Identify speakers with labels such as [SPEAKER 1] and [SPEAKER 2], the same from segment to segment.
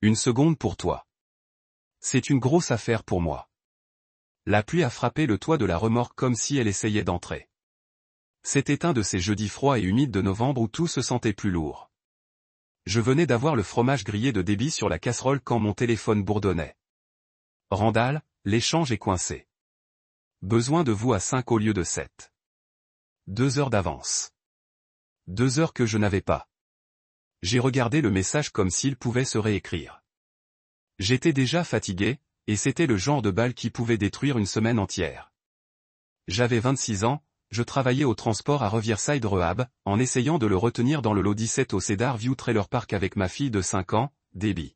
[SPEAKER 1] Une seconde pour toi. C'est une grosse affaire pour moi. La pluie a frappé le toit de la remorque comme si elle essayait d'entrer. C'était un de ces jeudis froids et humides de novembre où tout se sentait plus lourd. Je venais d'avoir le fromage grillé de Debbie sur la casserole quand mon téléphone bourdonnait. Randall, l'échange est coincé. Besoin de vous à 5 au lieu de 7. 2 heures d'avance. 2 heures que je n'avais pas. J'ai regardé le message comme s'il pouvait se réécrire. J'étais déjà fatigué, et c'était le genre de balle qui pouvait détruire une semaine entière. J'avais 26 ans, je travaillais au transport à Riverside Rehab, en essayant de le retenir dans le lot 17 au Cedar View Trailer Park avec ma fille de 5 ans, Debbie.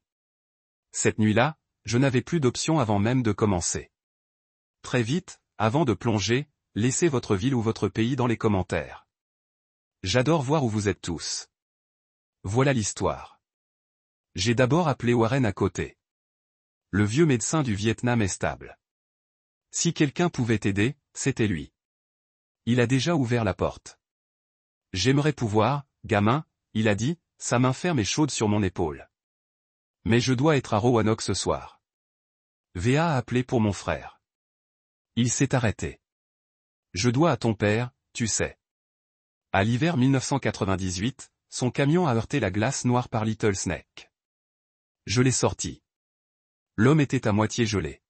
[SPEAKER 1] Cette nuit-là, je n'avais plus d'option avant même de commencer. Très vite, avant de plonger, laissez votre ville ou votre pays dans les commentaires. J'adore voir où vous êtes tous. Voilà l'histoire. J'ai d'abord appelé Warren à côté. Le vieux médecin du Vietnam est stable. Si quelqu'un pouvait aider, c'était lui. Il a déjà ouvert la porte. J'aimerais pouvoir, gamin, il a dit, sa main ferme et chaude sur mon épaule. Mais je dois être à Roanoke ce soir. Va a appelé pour mon frère. Il s'est arrêté. Je dois à ton père, tu sais. À l'hiver 1998, son camion a heurté la glace noire par Little Snake. Je l'ai sorti. L'homme était à moitié gelé.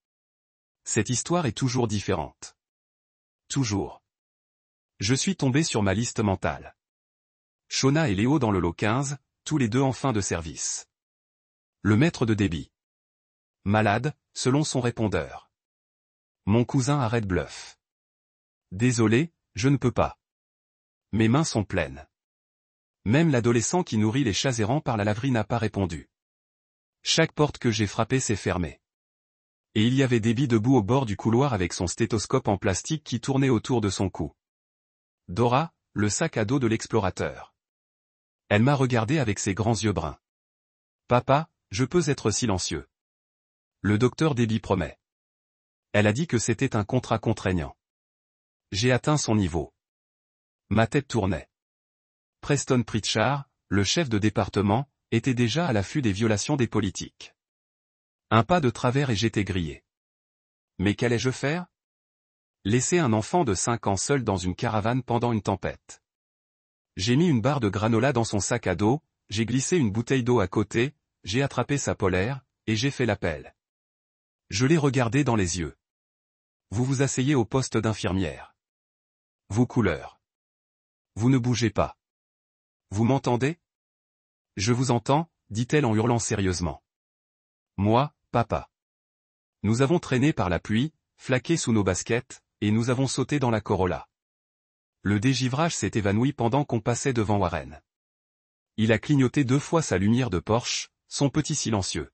[SPEAKER 1] Cette histoire est toujours différente. Toujours. Je suis tombé sur ma liste mentale. Shona et Léo dans le lot 15, tous les deux en fin de service. Le maître de Debbie. Malade, selon son répondeur. Mon cousin à Red Bluff. Désolé, je ne peux pas. Mes mains sont pleines. Même l'adolescent qui nourrit les chats errants par la laverie n'a pas répondu. Chaque porte que j'ai frappée s'est fermée. Et il y avait Debbie debout au bord du couloir avec son stéthoscope en plastique qui tournait autour de son cou. Dora, le sac à dos de l'explorateur. Elle m'a regardé avec ses grands yeux bruns. Papa, je peux être silencieux. Le docteur Debbie promet. Elle a dit que c'était un contrat contraignant. J'ai atteint son niveau. Ma tête tournait. Preston Pritchard, le chef de département, était déjà à l'affût des violations des politiques. Un pas de travers et j'étais grillé. Mais qu'allais-je faire? Laisser un enfant de 5 ans seul dans une caravane pendant une tempête. J'ai mis une barre de granola dans son sac à dos, j'ai glissé une bouteille d'eau à côté, j'ai attrapé sa polaire, et j'ai fait l'appel. Je l'ai regardé dans les yeux. Vous vous asseyez au poste d'infirmière. Vous couleur. Vous ne bougez pas. Vous m'entendez? Je vous entends, dit-elle en hurlant sérieusement. Moi, papa. Nous avons traîné par la pluie, flaqué sous nos baskets, et nous avons sauté dans la Corolla. Le dégivrage s'est évanoui pendant qu'on passait devant Warren. Il a clignoté 2 fois sa lumière de Porsche, son petit silencieux.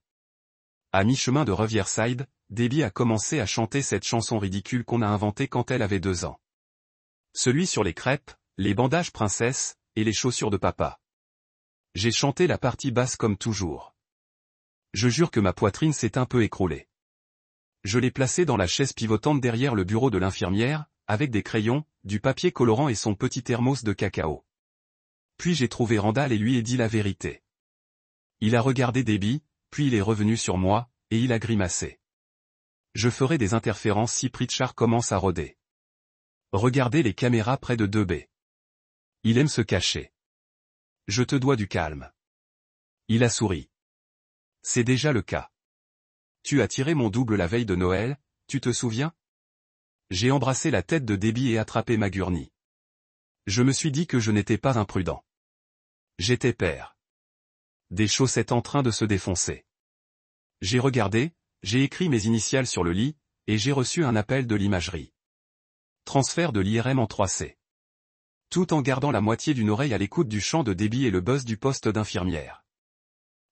[SPEAKER 1] À mi-chemin de Riverside, Debbie a commencé à chanter cette chanson ridicule qu'on a inventée quand elle avait 2 ans. Celui sur les crêpes, les bandages princesse, et les chaussures de papa. J'ai chanté la partie basse comme toujours. Je jure que ma poitrine s'est un peu écroulée. Je l'ai placé dans la chaise pivotante derrière le bureau de l'infirmière, avec des crayons, du papier colorant et son petit thermos de cacao. Puis j'ai trouvé Randall et lui ai dit la vérité. Il a regardé Debbie, puis il est revenu sur moi, et il a grimacé. Je ferai des interférences si Pritchard commence à rôder. Regardez les caméras près de 2B. Il aime se cacher. Je te dois du calme. Il a souri. C'est déjà le cas. Tu as tiré mon double la veille de Noël, tu te souviens? J'ai embrassé la tête de Debbie et attrapé ma gurney. Je me suis dit que je n'étais pas imprudent. J'étais père. Des chaussettes en train de se défoncer. J'ai regardé, j'ai écrit mes initiales sur le lit, et j'ai reçu un appel de l'imagerie. Transfert de l'IRM en 3C. Tout en gardant la moitié d'une oreille à l'écoute du chant de Debbie et le buzz du poste d'infirmière.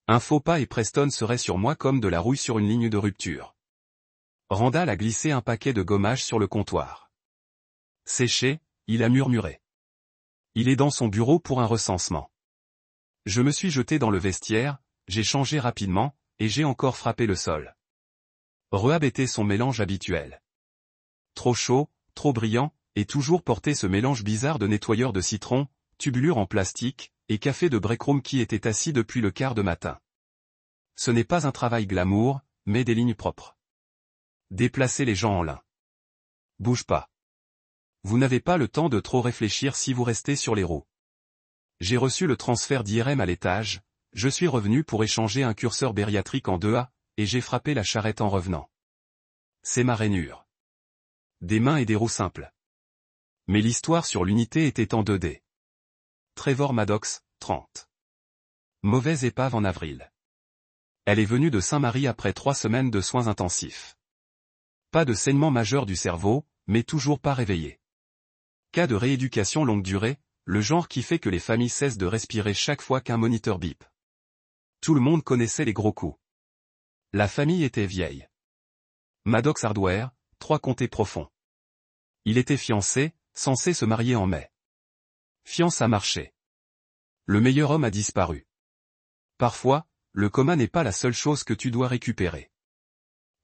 [SPEAKER 1] Un faux pas et Preston serait sur moi comme de la rouille sur une ligne de rupture. Randall a glissé un paquet de gommage sur le comptoir. Séché, il a murmuré. Il est dans son bureau pour un recensement. Je me suis jeté dans le vestiaire, j'ai changé rapidement, et j'ai encore frappé le sol. Rehab était son mélange habituel. Trop chaud, trop brillant, et toujours porter ce mélange bizarre de nettoyeur de citron, tubulure en plastique, et café de breakroom qui était assis depuis le quart de matin. Ce n'est pas un travail glamour, mais des lignes propres. Déplacer les gens en lin. Bouge pas. Vous n'avez pas le temps de trop réfléchir si vous restez sur les roues. J'ai reçu le transfert d'IRM à l'étage, je suis revenu pour échanger un curseur bariatrique en 2A, et j'ai frappé la charrette en revenant. C'est ma rainure. Des mains et des roues simples. Mais l'histoire sur l'unité était en 2D. Trevor Maddox, 30. Mauvaise épave en avril. Elle est venue de Saint-Marie après 3 semaines de soins intensifs. Pas de saignement majeur du cerveau, mais toujours pas réveillée. Cas de rééducation longue durée, le genre qui fait que les familles cessent de respirer chaque fois qu'un moniteur bip. Tout le monde connaissait les gros coups. La famille était vieille. Maddox Hardware, 3 comtés profonds. Il était fiancé, censé se marier en mai. Fiance a marché. Le meilleur homme a disparu. Parfois, le coma n'est pas la seule chose que tu dois récupérer.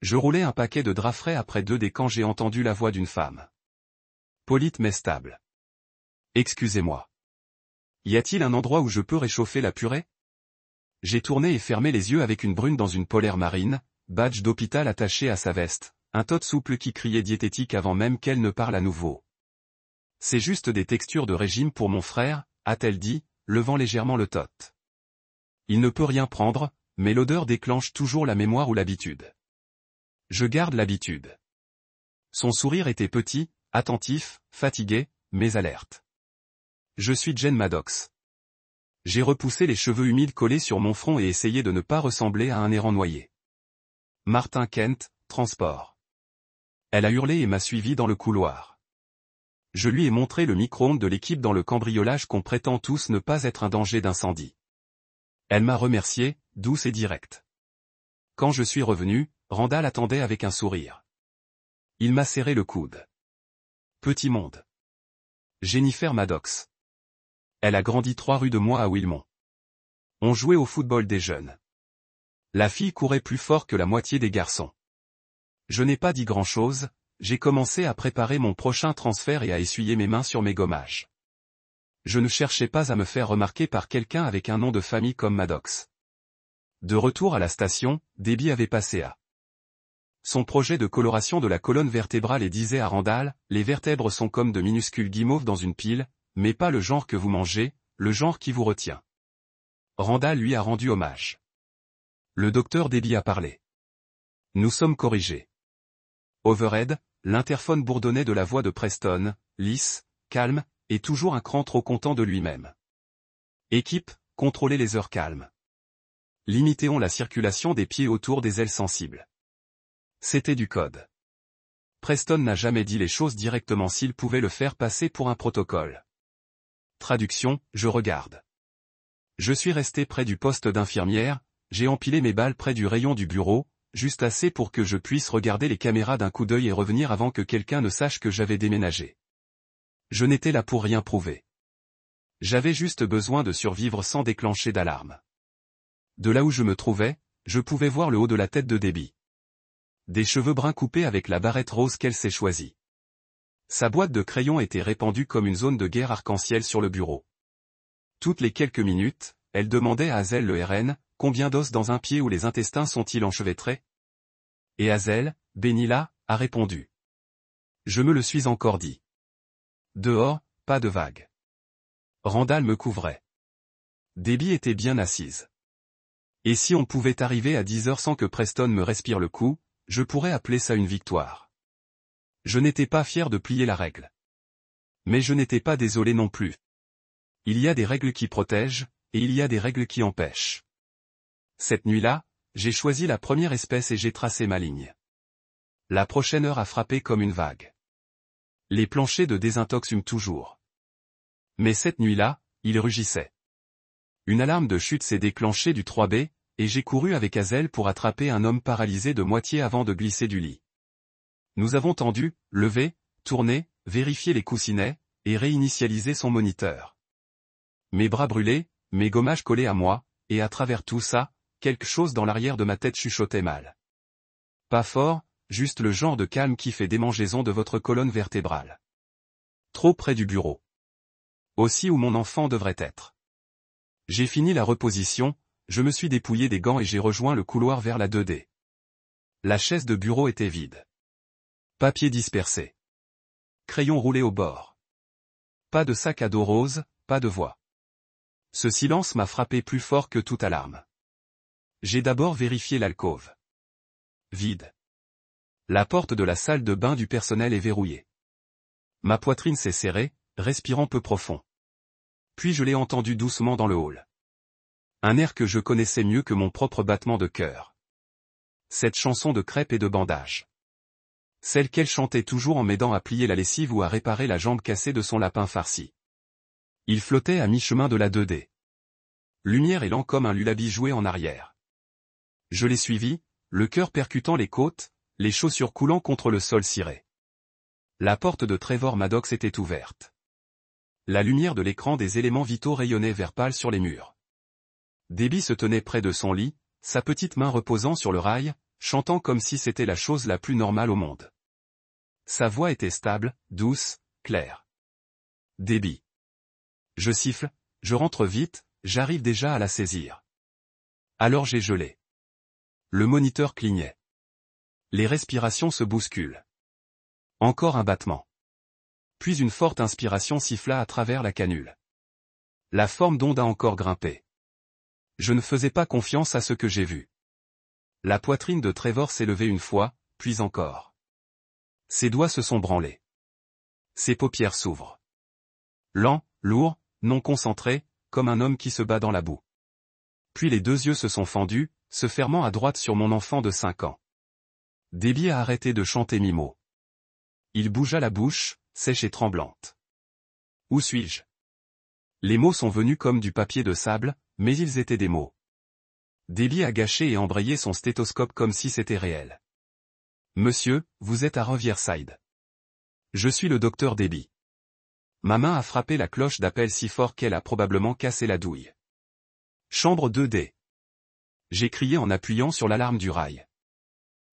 [SPEAKER 1] Je roulais un paquet de draps frais après 2D quand j'ai entendu la voix d'une femme. Polite mais stable. Excusez-moi. Y a-t-il un endroit où je peux réchauffer la purée? J'ai tourné et fermé les yeux avec une brune dans une polaire marine, badge d'hôpital attaché à sa veste, un tot souple qui criait diététique avant même qu'elle ne parle à nouveau. C'est juste des textures de régime pour mon frère, a-t-elle dit, levant légèrement le tot. Il ne peut rien prendre, mais l'odeur déclenche toujours la mémoire ou l'habitude. Je garde l'habitude. Son sourire était petit, attentif, fatigué, mais alerte. Je suis Jen Maddox. J'ai repoussé les cheveux humides collés sur mon front et essayé de ne pas ressembler à un errant noyé. Martin Kent, transport. Elle a hurlé et m'a suivi dans le couloir. Je lui ai montré le micro-ondes de l'équipe dans le cambriolage qu'on prétend tous ne pas être un danger d'incendie. Elle m'a remercié, douce et directe. Quand je suis revenu, Randall attendait avec un sourire. Il m'a serré le coude. Petit monde. Jennifer Maddox. Elle a grandi 3 rues de moi à Wilmont. On jouait au football des jeunes. La fille courait plus fort que la moitié des garçons. Je n'ai pas dit grand-chose, j'ai commencé à préparer mon prochain transfert et à essuyer mes mains sur mes gommages. Je ne cherchais pas à me faire remarquer par quelqu'un avec un nom de famille comme Maddox. De retour à la station, Debbie avait passé à son projet de coloration de la colonne vertébrale et disait à Randall, les vertèbres sont comme de minuscules guimauves dans une pile, mais pas le genre que vous mangez, le genre qui vous retient. Randall lui a rendu hommage. Le docteur Debbie a parlé. Nous sommes corrigés. Overhead, l'interphone bourdonnait de la voix de Preston, lisse, calme, et toujours un cran trop content de lui-même. Équipe, contrôlez les heures calmes. Limitons la circulation des pieds autour des ailes sensibles. C'était du code. Preston n'a jamais dit les choses directement s'il pouvait le faire passer pour un protocole. Traduction, je regarde. Je suis resté près du poste d'infirmière, j'ai empilé mes balles près du rayon du bureau, juste assez pour que je puisse regarder les caméras d'un coup d'œil et revenir avant que quelqu'un ne sache que j'avais déménagé. Je n'étais là pour rien prouver. J'avais juste besoin de survivre sans déclencher d'alarme. De là où je me trouvais, je pouvais voir le haut de la tête de Debbie. Des cheveux bruns coupés avec la barrette rose qu'elle s'est choisie. Sa boîte de crayons était répandue comme une zone de guerre arc-en-ciel sur le bureau. Toutes les quelques minutes, elle demandait à Hazel le RN, combien d'os dans un pied ou les intestins sont-ils enchevêtrés? Et Hazel, béni là, a répondu. Je me le suis encore dit. Dehors, pas de vague. Randall me couvrait. Debbie était bien assise. Et si on pouvait arriver à 10 heures sans que Preston me respire le cou, je pourrais appeler ça une victoire. Je n'étais pas fier de plier la règle. Mais je n'étais pas désolé non plus. Il y a des règles qui protègent, et il y a des règles qui empêchent. Cette nuit-là, j'ai choisi la première espèce et j'ai tracé ma ligne. La prochaine heure a frappé comme une vague. Les planchers de désintox hument toujours. Mais cette nuit-là, il rugissait. Une alarme de chute s'est déclenchée du 3B, et j'ai couru avec Hazel pour attraper un homme paralysé de moitié avant de glisser du lit. Nous avons tendu, levé, tourné, vérifié les coussinets, et réinitialisé son moniteur. Mes bras brûlés, mes gommages collés à moi, et à travers tout ça, quelque chose dans l'arrière de ma tête chuchotait mal. Pas fort, juste le genre de calme qui fait démangeaison de votre colonne vertébrale. Trop près du bureau. Aussi où mon enfant devrait être. J'ai fini la reposition, je me suis dépouillé des gants et j'ai rejoint le couloir vers la 2D. La chaise de bureau était vide. Papier dispersé. Crayon roulé au bord. Pas de sac à dos rose, pas de voix. Ce silence m'a frappé plus fort que toute alarme. J'ai d'abord vérifié l'alcôve. Vide. La porte de la salle de bain du personnel est verrouillée. Ma poitrine s'est serrée, respirant peu profond. Puis je l'ai entendu doucement dans le hall. Un air que je connaissais mieux que mon propre battement de cœur. Cette chanson de crêpes et de bandage. Celle qu'elle chantait toujours en m'aidant à plier la lessive ou à réparer la jambe cassée de son lapin farci. Il flottait à mi-chemin de la 2D. Lumière et lent comme un lullaby joué en arrière. Je l'ai suivi, le cœur percutant les côtes, les chaussures coulant contre le sol ciré. La porte de Trevor Maddox était ouverte. La lumière de l'écran des éléments vitaux rayonnait vert pâle sur les murs. Debbie se tenait près de son lit, sa petite main reposant sur le rail, chantant comme si c'était la chose la plus normale au monde. Sa voix était stable, douce, claire. Debbie. Je siffle, je rentre vite, j'arrive déjà à la saisir. Alors j'ai gelé. Le moniteur clignait. Les respirations se bousculent. Encore un battement. Puis une forte inspiration siffla à travers la canule. La forme d'onde a encore grimpé. Je ne faisais pas confiance à ce que j'ai vu. La poitrine de Trevor s'est levée une fois, puis encore. Ses doigts se sont branlés. Ses paupières s'ouvrent. Lent, lourd, non concentré, comme un homme qui se bat dans la boue. Puis les deux yeux se sont fendus, se fermant à droite sur mon enfant de 5 ans. Debbie a arrêté de chanter mi-mot. Il bougea la bouche, sèche et tremblante. Où suis-je? Les mots sont venus comme du papier de sable, mais ils étaient des mots. Debbie a gâché et embrayé son stéthoscope comme si c'était réel. Monsieur, vous êtes à Riverside. Je suis le docteur Debbie. Ma main a frappé la cloche d'appel si fort qu'elle a probablement cassé la douille. Chambre 2D. J'ai crié en appuyant sur l'alarme du rail.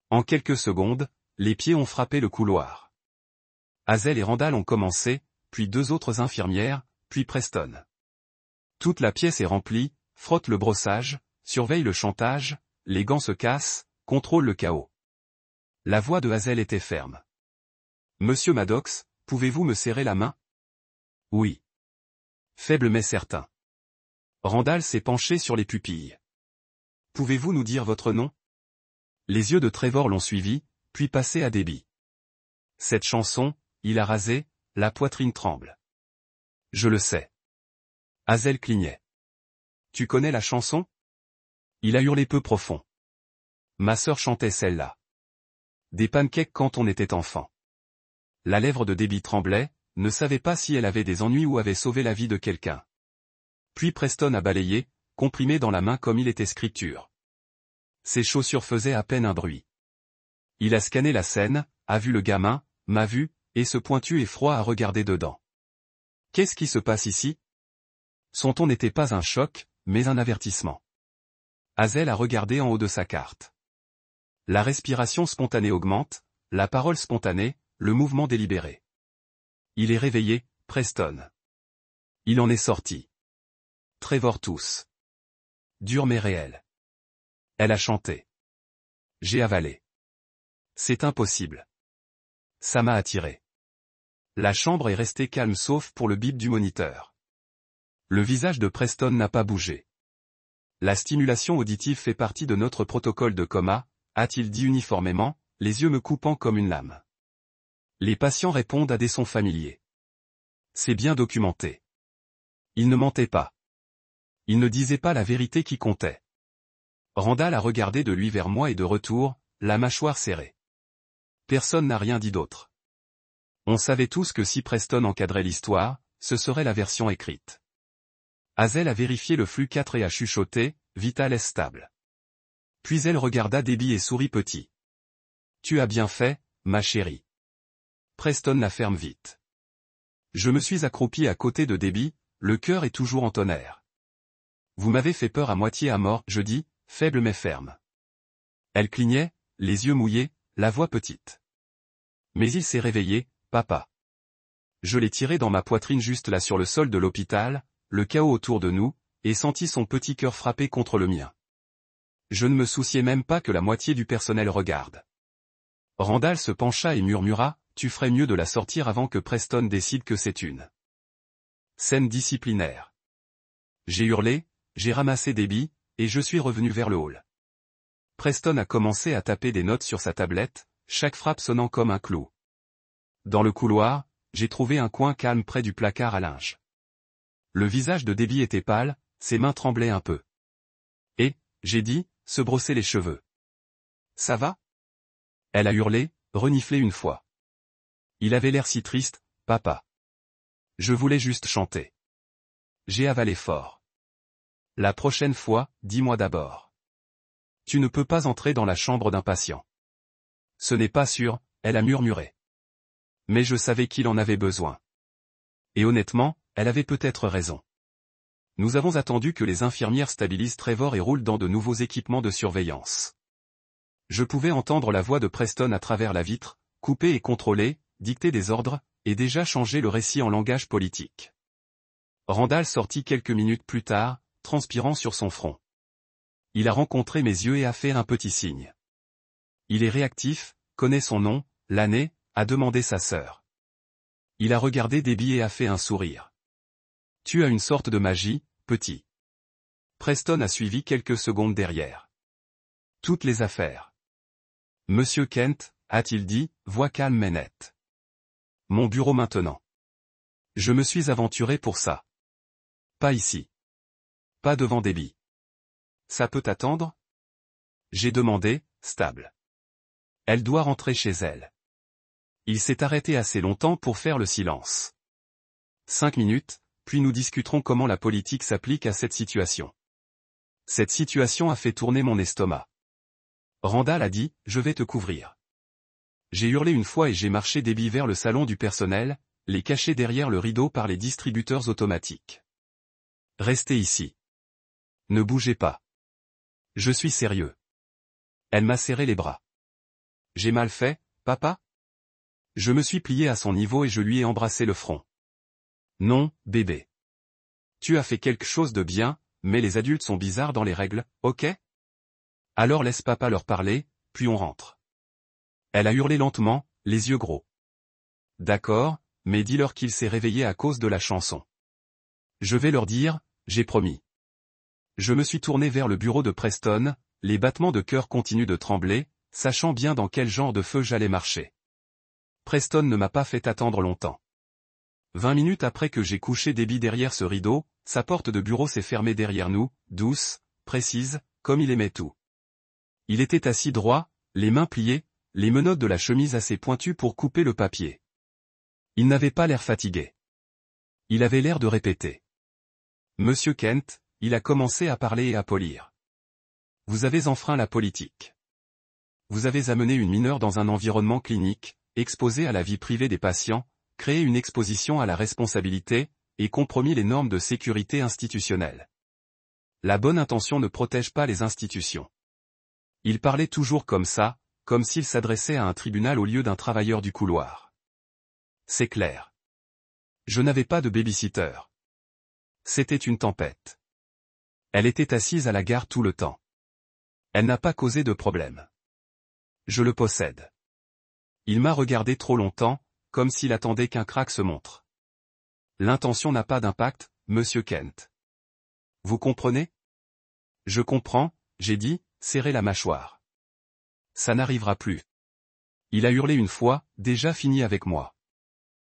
[SPEAKER 1] En quelques secondes, les pieds ont frappé le couloir. Hazel et Randall ont commencé, puis 2 autres infirmières, puis Preston. Toute la pièce est remplie, frotte le brossage, surveille le chantage, les gants se cassent, contrôle le chaos. La voix de Hazel était ferme. Monsieur Maddox, pouvez-vous me serrer la main? Oui. Faible mais certain. Randall s'est penché sur les pupilles. Pouvez-vous nous dire votre nom? Les yeux de Trevor l'ont suivi, puis passé à Debbie. Cette chanson, il a rasé, la poitrine tremble. Je le sais. Hazel clignait. Tu connais la chanson? Il a hurlé peu profond. Ma sœur chantait celle-là. Des pancakes quand on était enfant. La lèvre de Debbie tremblait, ne savait pas si elle avait des ennuis ou avait sauvé la vie de quelqu'un. Puis Preston a balayé, comprimé dans la main comme il était scripture. Ses chaussures faisaient à peine un bruit. Il a scanné la scène, a vu le gamin, m'a vu, et ce pointu et froid a regardé dedans. Qu'est-ce qui se passe ici? Son ton n'était pas un choc, mais un avertissement. Hazel a regardé en haut de sa carte. La respiration spontanée augmente, la parole spontanée, le mouvement délibéré. Il est réveillé, Preston. Il en est sorti. Trevor tousse. Dur mais réel. Elle a chanté. J'ai avalé. C'est impossible. Ça m'a attiré. La chambre est restée calme sauf pour le bip du moniteur. Le visage de Preston n'a pas bougé. La stimulation auditive fait partie de notre protocole de coma, a-t-il dit uniformément, les yeux me coupant comme une lame. Les patients répondent à des sons familiers. C'est bien documenté. Il ne mentait pas. Il ne disait pas la vérité qui comptait. Randall a regardé de lui vers moi et de retour, la mâchoire serrée. Personne n'a rien dit d'autre. On savait tous que si Preston encadrait l'histoire, ce serait la version écrite. Hazel a vérifié le flux 4 et a chuchoté, Vital est stable. Puis elle regarda Debbie et sourit petit. Tu as bien fait, ma chérie. Preston la ferme vite. Je me suis accroupi à côté de Debbie, le cœur est toujours en tonnerre. Vous m'avez fait peur à moitié à mort, je dis, faible mais ferme. Elle clignait, les yeux mouillés, la voix petite. Mais il s'est réveillé, papa. Je l'ai tiré dans ma poitrine juste là sur le sol de l'hôpital, le chaos autour de nous, et sentis son petit cœur frapper contre le mien. Je ne me souciais même pas que la moitié du personnel regarde. Randall se pencha et murmura, « Tu ferais mieux de la sortir avant que Preston décide que c'est une scène disciplinaire. » J'ai hurlé, j'ai ramassé des billes, et je suis revenu vers le hall. Preston a commencé à taper des notes sur sa tablette, chaque frappe sonnant comme un clou. Dans le couloir, j'ai trouvé un coin calme près du placard à linge. Le visage de Debbie était pâle, ses mains tremblaient un peu. Et, j'ai dit, se brosser les cheveux. « Ça va ?» Elle a hurlé, reniflé une fois. Il avait l'air si triste, papa. Je voulais juste chanter. J'ai avalé fort. La prochaine fois, dis-moi d'abord. Tu ne peux pas entrer dans la chambre d'un patient. Ce n'est pas sûr, elle a murmuré. Mais je savais qu'il en avait besoin. Et honnêtement, elle avait peut-être raison. Nous avons attendu que les infirmières stabilisent Trevor et roulent dans de nouveaux équipements de surveillance. Je pouvais entendre la voix de Preston à travers la vitre, couper et contrôler, dicter des ordres, et déjà changer le récit en langage politique. Randall sortit quelques minutes plus tard, transpirant sur son front. Il a rencontré mes yeux et a fait un petit signe. Il est réactif, connaît son nom, l'année, a demandé sa sœur. Il a regardé Debbie et a fait un sourire. Tu as une sorte de magie, petit. Preston a suivi quelques secondes derrière. Toutes les affaires. Monsieur Kent, a-t-il dit, voix calme mais nette. Mon bureau maintenant. Je me suis aventuré pour ça. Pas ici. Pas devant Debbie. Ça peut attendre? J'ai demandé, stable. Elle doit rentrer chez elle. Il s'est arrêté assez longtemps pour faire le silence. 5 minutes, puis nous discuterons comment la politique s'applique à cette situation. Cette situation a fait tourner mon estomac. Randall a dit, je vais te couvrir. J'ai hurlé une fois et j'ai marché Debbie vers le salon du personnel, les cacher derrière le rideau par les distributeurs automatiques. Restez ici. Ne bougez pas. Je suis sérieux. Elle m'a serré les bras. J'ai mal fait, papa? Je me suis plié à son niveau et je lui ai embrassé le front. Non, bébé. Tu as fait quelque chose de bien, mais les adultes sont bizarres dans les règles, ok? Alors laisse papa leur parler, puis on rentre. Elle a hurlé lentement, les yeux gros. D'accord, mais dis-leur qu'il s'est réveillé à cause de la chanson. Je vais leur dire, j'ai promis. Je me suis tourné vers le bureau de Preston, les battements de cœur continuent de trembler, sachant bien dans quel genre de feu j'allais marcher. Preston ne m'a pas fait attendre longtemps. 20 minutes après que j'ai couché Debbie derrière ce rideau, sa porte de bureau s'est fermée derrière nous, douce, précise, comme il aimait tout. Il était assis droit, les mains pliées, les menottes de la chemise assez pointues pour couper le papier. Il n'avait pas l'air fatigué. Il avait l'air de répéter. Monsieur Kent, il a commencé à parler et à polir. Vous avez enfreint la politique. Vous avez amené une mineure dans un environnement clinique, exposé à la vie privée des patients, créé une exposition à la responsabilité, et compromis les normes de sécurité institutionnelle. La bonne intention ne protège pas les institutions. Il parlait toujours comme ça, comme s'il s'adressait à un tribunal au lieu d'un travailleur du couloir. C'est clair. Je n'avais pas de baby-sitter. C'était une tempête. Elle était assise à la gare tout le temps. Elle n'a pas causé de problème. Je le possède. Il m'a regardé trop longtemps, comme s'il attendait qu'un crack se montre. L'intention n'a pas d'impact, monsieur Kent. Vous comprenez? Je comprends, j'ai dit, serrez la mâchoire. Ça n'arrivera plus. Il a hurlé une fois, déjà fini avec moi.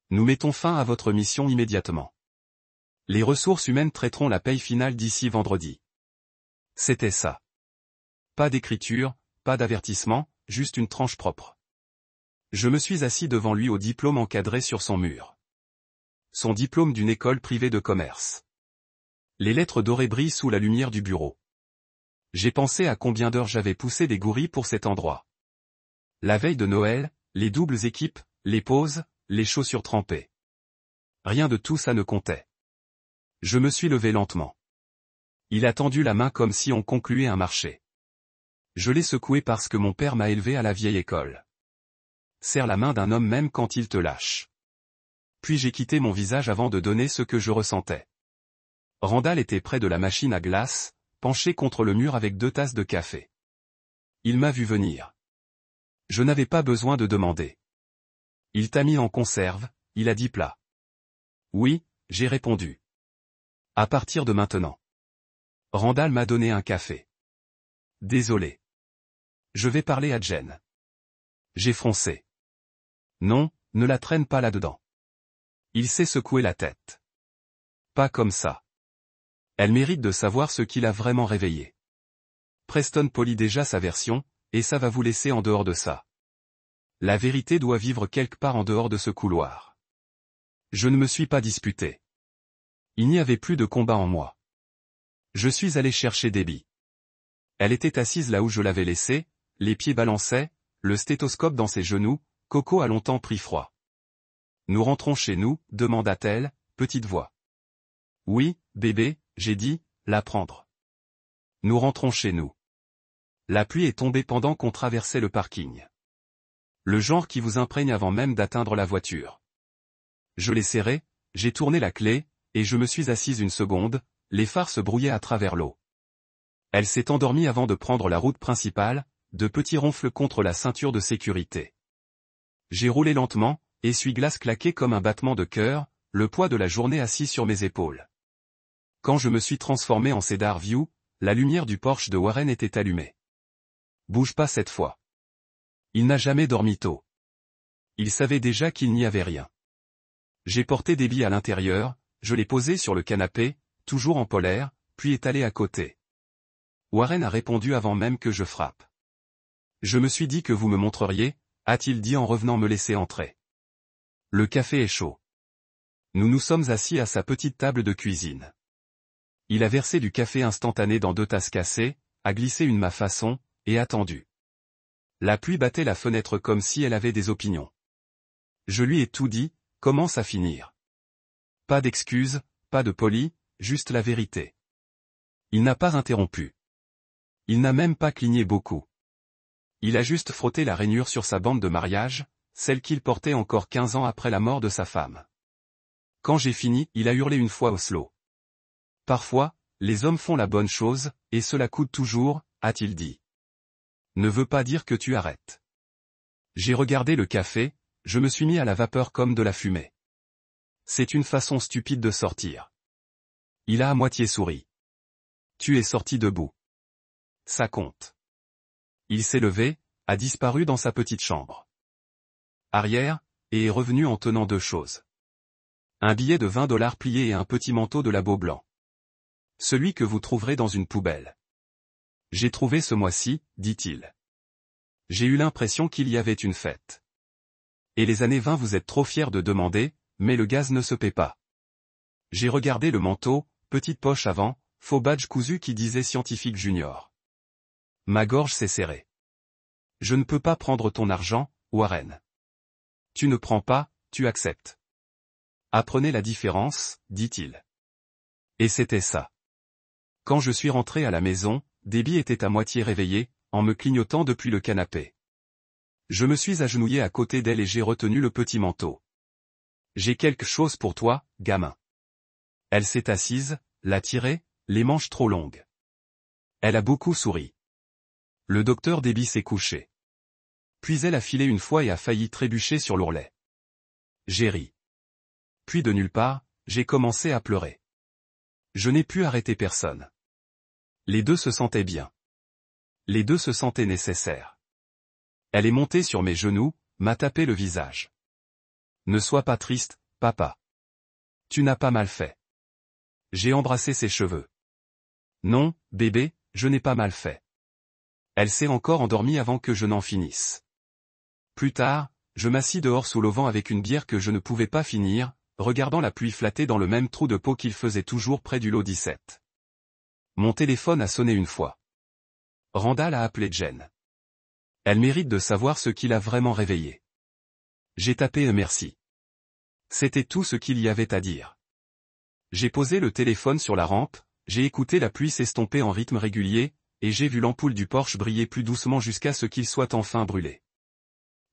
[SPEAKER 1] Nous mettons fin à votre mission immédiatement. Les ressources humaines traiteront la paye finale d'ici vendredi. C'était ça. Pas d'écriture, pas d'avertissement, juste une tranche propre. Je me suis assis devant lui au diplôme encadré sur son mur. Son diplôme d'une école privée de commerce. Les lettres dorées brillent sous la lumière du bureau. J'ai pensé à combien d'heures j'avais poussé des gourris pour cet endroit. La veille de Noël, les doubles équipes, les pauses, les chaussures trempées. Rien de tout ça ne comptait. Je me suis levé lentement. Il a tendu la main comme si on concluait un marché. Je l'ai secoué parce que mon père m'a élevé à la vieille école. Serre la main d'un homme même quand il te lâche. Puis j'ai quitté mon visage avant de donner ce que je ressentais. Randall était près de la machine à glace, penché contre le mur avec 2 tasses de café. Il m'a vu venir. Je n'avais pas besoin de demander. Il t'a mis en conserve, il a dit plat. Oui, j'ai répondu. À partir de maintenant. Randall m'a donné un café. Désolé. Je vais parler à Jen. J'ai froncé. Non, ne la traîne pas là-dedans. Il s'est secoué la tête. Pas comme ça. Elle mérite de savoir ce qui l'a vraiment réveillée. Preston polit déjà sa version, et ça va vous laisser en dehors de ça. La vérité doit vivre quelque part en dehors de ce couloir. Je ne me suis pas disputé. Il n'y avait plus de combat en moi. Je suis allé chercher Debbie. Elle était assise là où je l'avais laissée, les pieds balançaient, le stéthoscope dans ses genoux. Coco a longtemps pris froid. Nous rentrons chez nous, demanda-t-elle, petite voix. Oui, bébé, j'ai dit, la prendre. Nous rentrons chez nous. La pluie est tombée pendant qu'on traversait le parking. Le genre qui vous imprègne avant même d'atteindre la voiture. Je l'ai serré, j'ai tourné la clé, et je me suis assise une seconde, les phares se brouillaient à travers l'eau. Elle s'est endormie avant de prendre la route principale, de petits ronfles contre la ceinture de sécurité. J'ai roulé lentement, essuie-glace claqué comme un battement de cœur, le poids de la journée assis sur mes épaules. Quand je me suis transformé en Cedar View, la lumière du Porsche de Warren était allumée. Bouge pas cette fois. Il n'a jamais dormi tôt. Il savait déjà qu'il n'y avait rien. J'ai porté Debbie à l'intérieur, je l'ai posée sur le canapé, toujours en polaire, puis étalée à côté. Warren a répondu avant même que je frappe. Je me suis dit que vous me montreriez, a-t-il dit en revenant me laisser entrer. Le café est chaud. Nous nous sommes assis à sa petite table de cuisine. Il a versé du café instantané dans 2 tasses cassées, a glissé une ma façon, et attendu. La pluie battait la fenêtre comme si elle avait des opinions. Je lui ai tout dit, commence à finir. Pas d'excuses, pas de poli, juste la vérité. Il n'a pas interrompu. Il n'a même pas cligné beaucoup. Il a juste frotté la rainure sur sa bande de mariage, celle qu'il portait encore 15 ans après la mort de sa femme. Quand j'ai fini, il a hurlé une fois au slow. Parfois, les hommes font la bonne chose, et cela coûte toujours, a-t-il dit. Ne veut pas dire que tu arrêtes. J'ai regardé le café, je me suis mis à la vapeur comme de la fumée. C'est une façon stupide de sortir. Il a à moitié souri. Tu es sorti debout. Ça compte. Il s'est levé, a disparu dans sa petite chambre arrière, et est revenu en tenant 2 choses. Un billet de $20 plié et un petit manteau de labo blanc. Celui que vous trouverez dans une poubelle. J'ai trouvé ce mois-ci, dit-il. J'ai eu l'impression qu'il y avait une fête. Et les années 20 vous êtes trop fiers de demander, mais le gaz ne se paie pas. J'ai regardé le manteau, petite poche avant, faux badge cousu qui disait scientifique junior. Ma gorge s'est serrée. Je ne peux pas prendre ton argent, Warren. Tu ne prends pas, tu acceptes. Apprenez la différence, dit-il. Et c'était ça. Quand je suis rentré à la maison, Debbie était à moitié réveillée, en me clignotant depuis le canapé. Je me suis agenouillé à côté d'elle et j'ai retenu le petit manteau. J'ai quelque chose pour toi, gamin. Elle s'est assise, l'a tiré, les manches trop longues. Elle a beaucoup souri. Le docteur Debbie s'est couché. Puis elle a filé une fois et a failli trébucher sur l'ourlet. J'ai ri. Puis de nulle part, j'ai commencé à pleurer. Je n'ai pu arrêter personne. Les 2 se sentaient bien. Les 2 se sentaient nécessaires. Elle est montée sur mes genoux, m'a tapé le visage. Ne sois pas triste, papa. Tu n'as pas mal fait. J'ai embrassé ses cheveux. Non, bébé, je n'ai pas mal fait. Elle s'est encore endormie avant que je n'en finisse. Plus tard, je m'assis dehors sous l'auvent avec une bière que je ne pouvais pas finir, regardant la pluie flatter dans le même trou de peau qu'il faisait toujours près du lot 17. Mon téléphone a sonné une fois. Randall a appelé Jen. Elle mérite de savoir ce qui l'a vraiment réveillée. J'ai tapé un merci. C'était tout ce qu'il y avait à dire. J'ai posé le téléphone sur la rampe, j'ai écouté la pluie s'estomper en rythme régulier, et j'ai vu l'ampoule du Porsche briller plus doucement jusqu'à ce qu'il soit enfin brûlé.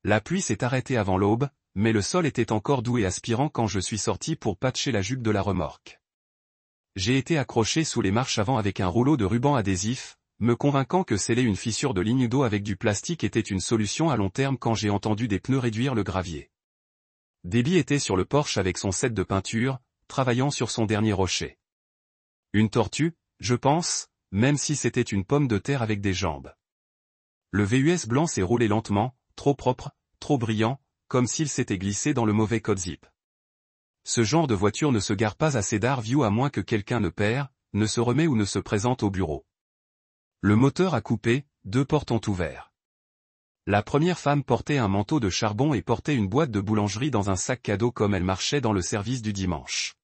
[SPEAKER 1] La pluie s'est arrêtée avant l'aube, mais le sol était encore doux et aspirant quand je suis sorti pour patcher la jupe de la remorque. J'ai été accroché sous les marches avant avec un rouleau de ruban adhésif, me convainquant que sceller une fissure de ligne d'eau avec du plastique était une solution à long terme quand j'ai entendu des pneus réduire le gravier. Debbie était sur le porche avec son set de peinture, travaillant sur son dernier rocher. Une tortue, je pense, même si c'était une pomme de terre avec des jambes. Le VUS blanc s'est roulé lentement, trop propre, trop brillant, comme s'il s'était glissé dans le mauvais code zip. Ce genre de voiture ne se gare pas à Cedar View à moins que quelqu'un ne perd, ne se remet ou ne se présente au bureau. Le moteur a coupé, 2 portes ont ouvert. La première femme portait un manteau de charbon et portait une boîte de boulangerie dans un sac cadeau comme elle marchait dans le service du dimanche.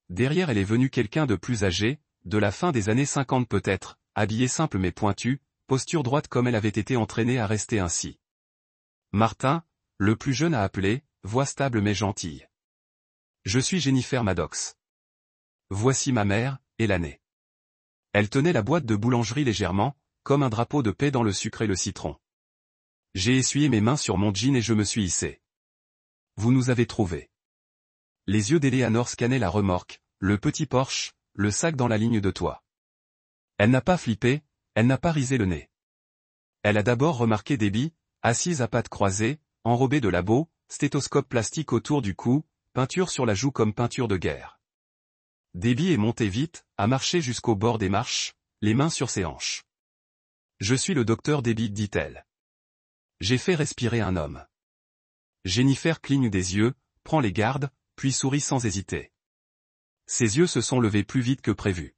[SPEAKER 1] Derrière elle est venue quelqu'un de plus âgé, de la fin des années 50 peut-être, habillé simple mais pointu, posture droite comme elle avait été entraînée à rester ainsi. Martin, le plus jeune a appelé, voix stable mais gentille. Je suis Jennifer Maddox. Voici ma mère, Elaine. Elle tenait la boîte de boulangerie légèrement, comme un drapeau de paix dans le sucre et le citron. J'ai essuyé mes mains sur mon jean et je me suis hissé. Vous nous avez trouvés. Les yeux d'Eleanor scannaient la remorque, le petit Porsche, le sac dans la ligne de toit. Elle n'a pas flippé, elle n'a pas risé le nez. Elle a d'abord remarqué Debbie, assise à pattes croisées, enrobée de labo, stéthoscope plastique autour du cou, peinture sur la joue comme peinture de guerre. Debbie est montée vite, a marché jusqu'au bord des marches, les mains sur ses hanches. Je suis le docteur Debbie, dit-elle. J'ai fait respirer un homme. Jennifer cligne des yeux, prend les gardes, puis sourit sans hésiter. Ses yeux se sont levés plus vite que prévu.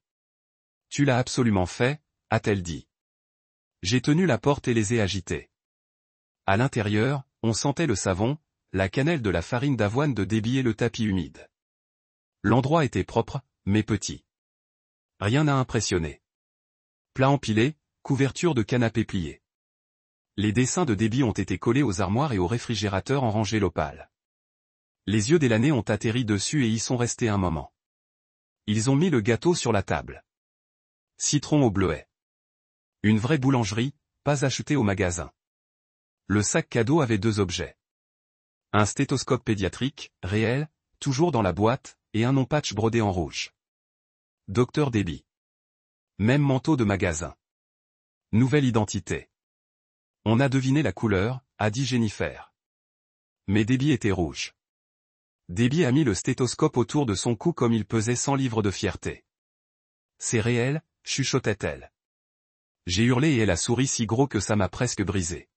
[SPEAKER 1] Tu l'as absolument fait, a-t-elle dit. J'ai tenu la porte et les ai agités. À l'intérieur, on sentait le savon, la cannelle de la farine d'avoine de Debbie et le tapis humide. L'endroit était propre, mais petit. Rien n'a impressionné. Plat empilé, couverture de canapé plié. Les dessins de Debbie ont été collés aux armoires et au réfrigérateur en rangée l'opale. Les yeux d'Elaine ont atterri dessus et y sont restés un moment. Ils ont mis le gâteau sur la table. Citron au bleuet. Une vraie boulangerie, pas achetée au magasin. Le sac cadeau avait 2 objets. Un stéthoscope pédiatrique, réel, toujours dans la boîte, et un non-patch brodé en rouge. Docteur Debbie. Même manteau de magasin. Nouvelle identité. On a deviné la couleur, a dit Jennifer. Mais Debbie était rouge. Debbie a mis le stéthoscope autour de son cou comme il pesait 100 livres de fierté. C'est réel, chuchotait-elle. J'ai hurlé et elle a souri si gros que ça m'a presque brisé.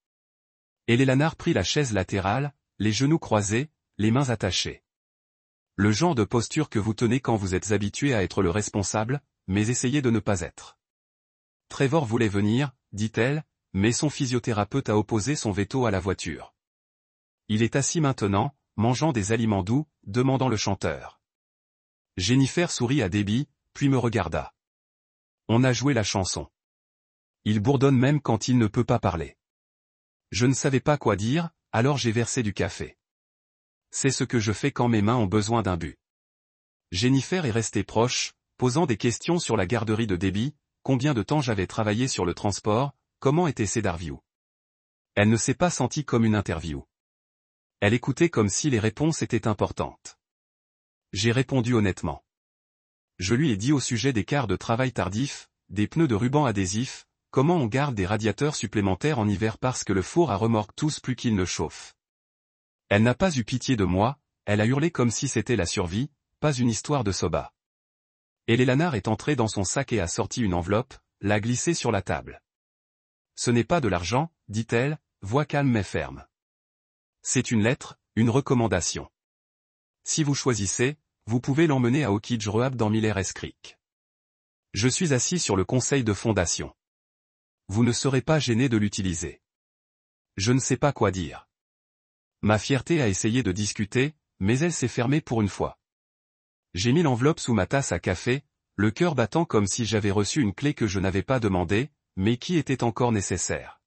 [SPEAKER 1] Eleanor prit la chaise latérale, les genoux croisés, les mains attachées. Le genre de posture que vous tenez quand vous êtes habitué à être le responsable, mais essayez de ne pas être. Trevor voulait venir, dit-elle, mais son physiothérapeute a opposé son veto à la voiture. Il est assis maintenant, mangeant des aliments doux, demandant le chanteur. Jennifer sourit à Debbie, puis me regarda. On a joué la chanson. Il bourdonne même quand il ne peut pas parler. Je ne savais pas quoi dire, alors j'ai versé du café. C'est ce que je fais quand mes mains ont besoin d'un but. Jennifer est restée proche, posant des questions sur la garderie de Debbie, combien de temps j'avais travaillé sur le transport, comment était Cedar View. Elle ne s'est pas sentie comme une interview. Elle écoutait comme si les réponses étaient importantes. J'ai répondu honnêtement. Je lui ai dit au sujet des quarts de travail tardifs, des pneus de ruban adhésif, comment on garde des radiateurs supplémentaires en hiver parce que le four à remorque tousse plus qu'il ne chauffe. Elle n'a pas eu pitié de moi, elle a hurlé comme si c'était la survie, pas une histoire de soba. Eleanor est entrée dans son sac et a sorti une enveloppe, l'a glissée sur la table. Ce n'est pas de l'argent, dit-elle, voix calme mais ferme. C'est une lettre, une recommandation. Si vous choisissez, vous pouvez l'emmener à Oakidge Rehab dans Miller Creek. Je suis assis sur le conseil de fondation. Vous ne serez pas gêné de l'utiliser. Je ne sais pas quoi dire. Ma fierté a essayé de discuter, mais elle s'est fermée pour une fois. J'ai mis l'enveloppe sous ma tasse à café, le cœur battant comme si j'avais reçu une clé que je n'avais pas demandée, mais qui était encore nécessaire.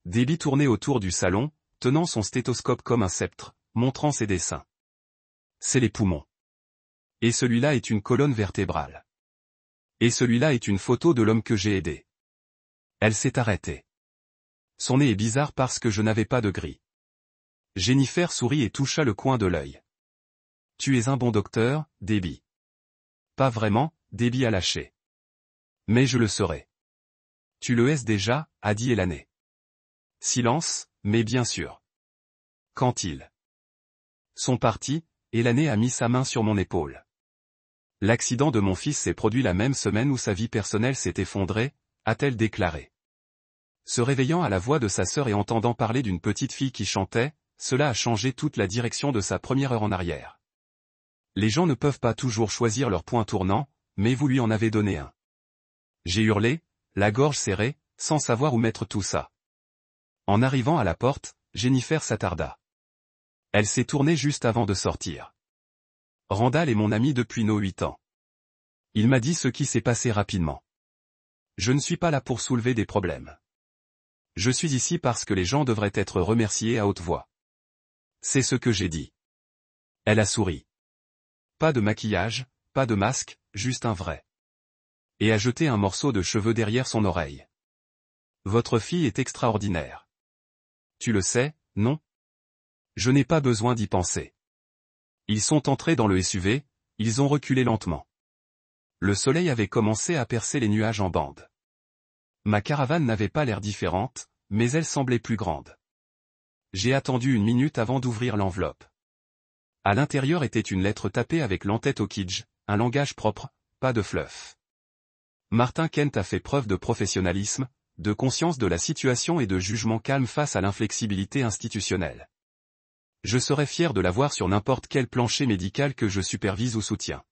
[SPEAKER 1] Debbie tournait autour du salon, tenant son stéthoscope comme un sceptre, montrant ses dessins. C'est les poumons. Et celui-là est une colonne vertébrale. Et celui-là est une photo de l'homme que j'ai aidé. Elle s'est arrêtée. Son nez est bizarre parce que je n'avais pas de gris. Jennifer sourit et toucha le coin de l'œil. Tu es un bon docteur, Debbie. Pas vraiment, Debbie a lâché. Mais je le serai. Tu le es déjà, a dit Elané. Silence, mais bien sûr. Quand ils sont partis, Elané a mis sa main sur mon épaule. L'accident de mon fils s'est produit la même semaine où sa vie personnelle s'est effondrée, a-t-elle déclaré. Se réveillant à la voix de sa sœur et entendant parler d'une petite fille qui chantait, cela a changé toute la direction de sa première heure en arrière. Les gens ne peuvent pas toujours choisir leur point tournant, mais vous lui en avez donné un. J'ai hurlé, la gorge serrée, sans savoir où mettre tout ça. En arrivant à la porte, Jennifer s'attarda. Elle s'est tournée juste avant de sortir. Randall est mon ami depuis nos 8 ans. Il m'a dit ce qui s'est passé rapidement. Je ne suis pas là pour soulever des problèmes. Je suis ici parce que les gens devraient être remerciés à haute voix. C'est ce que j'ai dit. Elle a souri. Pas de maquillage, pas de masque, juste un vrai. Et a jeté un morceau de cheveux derrière son oreille. Votre fille est extraordinaire. Tu le sais, non? Je n'ai pas besoin d'y penser. Ils sont entrés dans le SUV, ils ont reculé lentement. Le soleil avait commencé à percer les nuages en bande. Ma caravane n'avait pas l'air différente, mais elle semblait plus grande. J'ai attendu 1 minute avant d'ouvrir l'enveloppe. À l'intérieur était une lettre tapée avec l'entête au kitsch, un langage propre, pas de fluff. Martin Kent a fait preuve de professionnalisme, de conscience de la situation et de jugement calme face à l'inflexibilité institutionnelle. Je serais fier de la voir sur n'importe quel plancher médical que je supervise ou soutiens.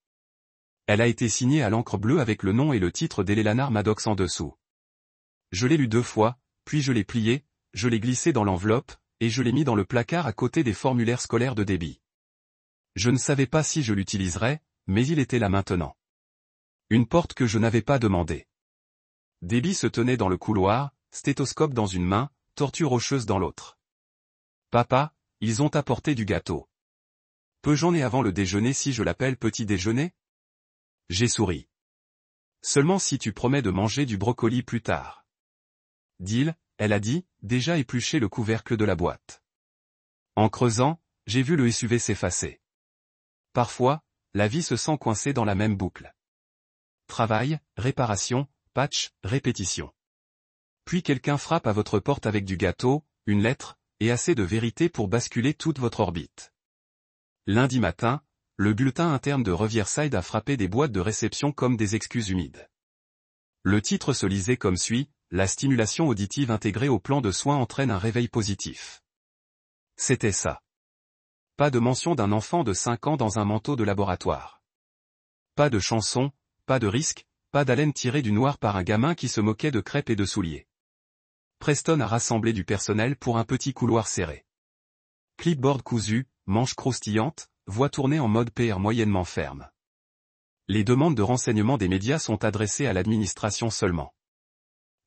[SPEAKER 1] Elle a été signée à l'encre bleue avec le nom et le titre d'Eleanor Maddox en dessous. Je l'ai lu 2 fois, puis je l'ai plié, je l'ai glissé dans l'enveloppe, et je l'ai mis dans le placard à côté des formulaires scolaires de Debbie. Je ne savais pas si je l'utiliserais, mais il était là maintenant. Une porte que je n'avais pas demandée. Debbie se tenait dans le couloir, stéthoscope dans une main, tortue rocheuse dans l'autre. Papa, ils ont apporté du gâteau. Peux j'en ai avant le déjeuner si je l'appelle petit déjeuner? J'ai souri. Seulement si tu promets de manger du brocoli plus tard. Deal, elle a dit, déjà épluché le couvercle de la boîte. En creusant, j'ai vu le SUV s'effacer. Parfois, la vie se sent coincée dans la même boucle. Travail, réparation, patch, répétition. Puis quelqu'un frappe à votre porte avec du gâteau, une lettre, et assez de vérité pour basculer toute votre orbite. Lundi matin, le bulletin interne de Riverside a frappé des boîtes de réception comme des excuses humides. Le titre se lisait comme suit, la stimulation auditive intégrée au plan de soins entraîne un réveil positif. C'était ça. Pas de mention d'un enfant de 5 ans dans un manteau de laboratoire. Pas de chanson, pas de risque, pas d'haleine tirée du noir par un gamin qui se moquait de crêpes et de souliers. Preston a rassemblé du personnel pour un petit couloir serré. Clipboard cousu, manches croustillantes, voix tournée en mode PR moyennement ferme. Les demandes de renseignement des médias sont adressées à l'administration seulement.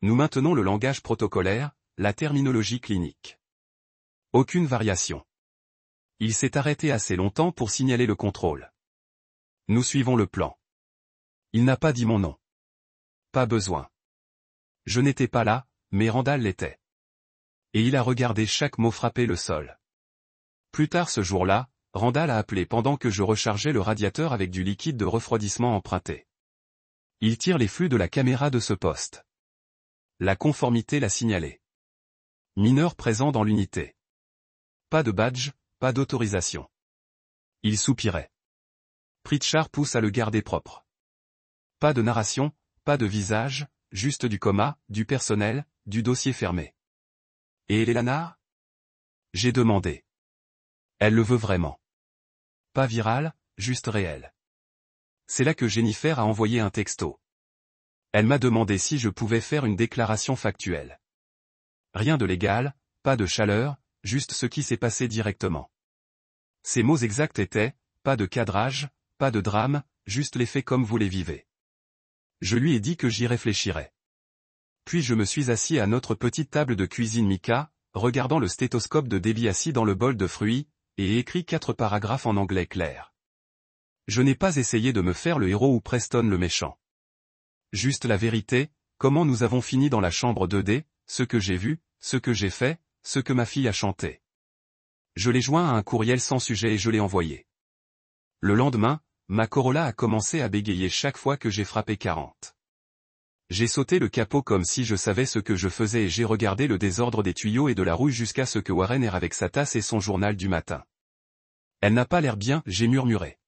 [SPEAKER 1] Nous maintenons le langage protocolaire, la terminologie clinique. Aucune variation. Il s'est arrêté assez longtemps pour signaler le contrôle. Nous suivons le plan. Il n'a pas dit mon nom. Pas besoin. Je n'étais pas là, mais Randall l'était. Et il a regardé chaque mot frapper le sol. Plus tard ce jour-là, Randall a appelé pendant que je rechargeais le radiateur avec du liquide de refroidissement emprunté. Il tire les flux de la caméra de ce poste. La conformité l'a signalé. Mineur présent dans l'unité. Pas de badge, pas d'autorisation. Il soupirait. Pritchard pousse à le garder propre. Pas de narration, pas de visage, juste du coma, du personnel, du dossier fermé. Et Eleanor? J'ai demandé. Elle le veut vraiment. Pas viral, juste réel. C'est là que Jennifer a envoyé un texto. Elle m'a demandé si je pouvais faire une déclaration factuelle. Rien de légal, pas de chaleur, juste ce qui s'est passé directement. Ses mots exacts étaient, pas de cadrage, pas de drame, juste les faits comme vous les vivez. Je lui ai dit que j'y réfléchirais. Puis je me suis assis à notre petite table de cuisine Mika, regardant le stéthoscope de Debbie assis dans le bol de fruits, et écrit 4 paragraphes en anglais clair. Je n'ai pas essayé de me faire le héros ou Preston le méchant. Juste la vérité, comment nous avons fini dans la chambre 2D, ce que j'ai vu, ce que j'ai fait, ce que ma fille a chanté. Je l'ai joint à un courriel sans sujet et je l'ai envoyé. Le lendemain, ma Corolla a commencé à bégayer chaque fois que j'ai frappé 40. J'ai sauté le capot comme si je savais ce que je faisais et j'ai regardé le désordre des tuyaux et de la rouille jusqu'à ce que Warren ère avec sa tasse et son journal du matin. Elle n'a pas l'air bien, j'ai murmuré.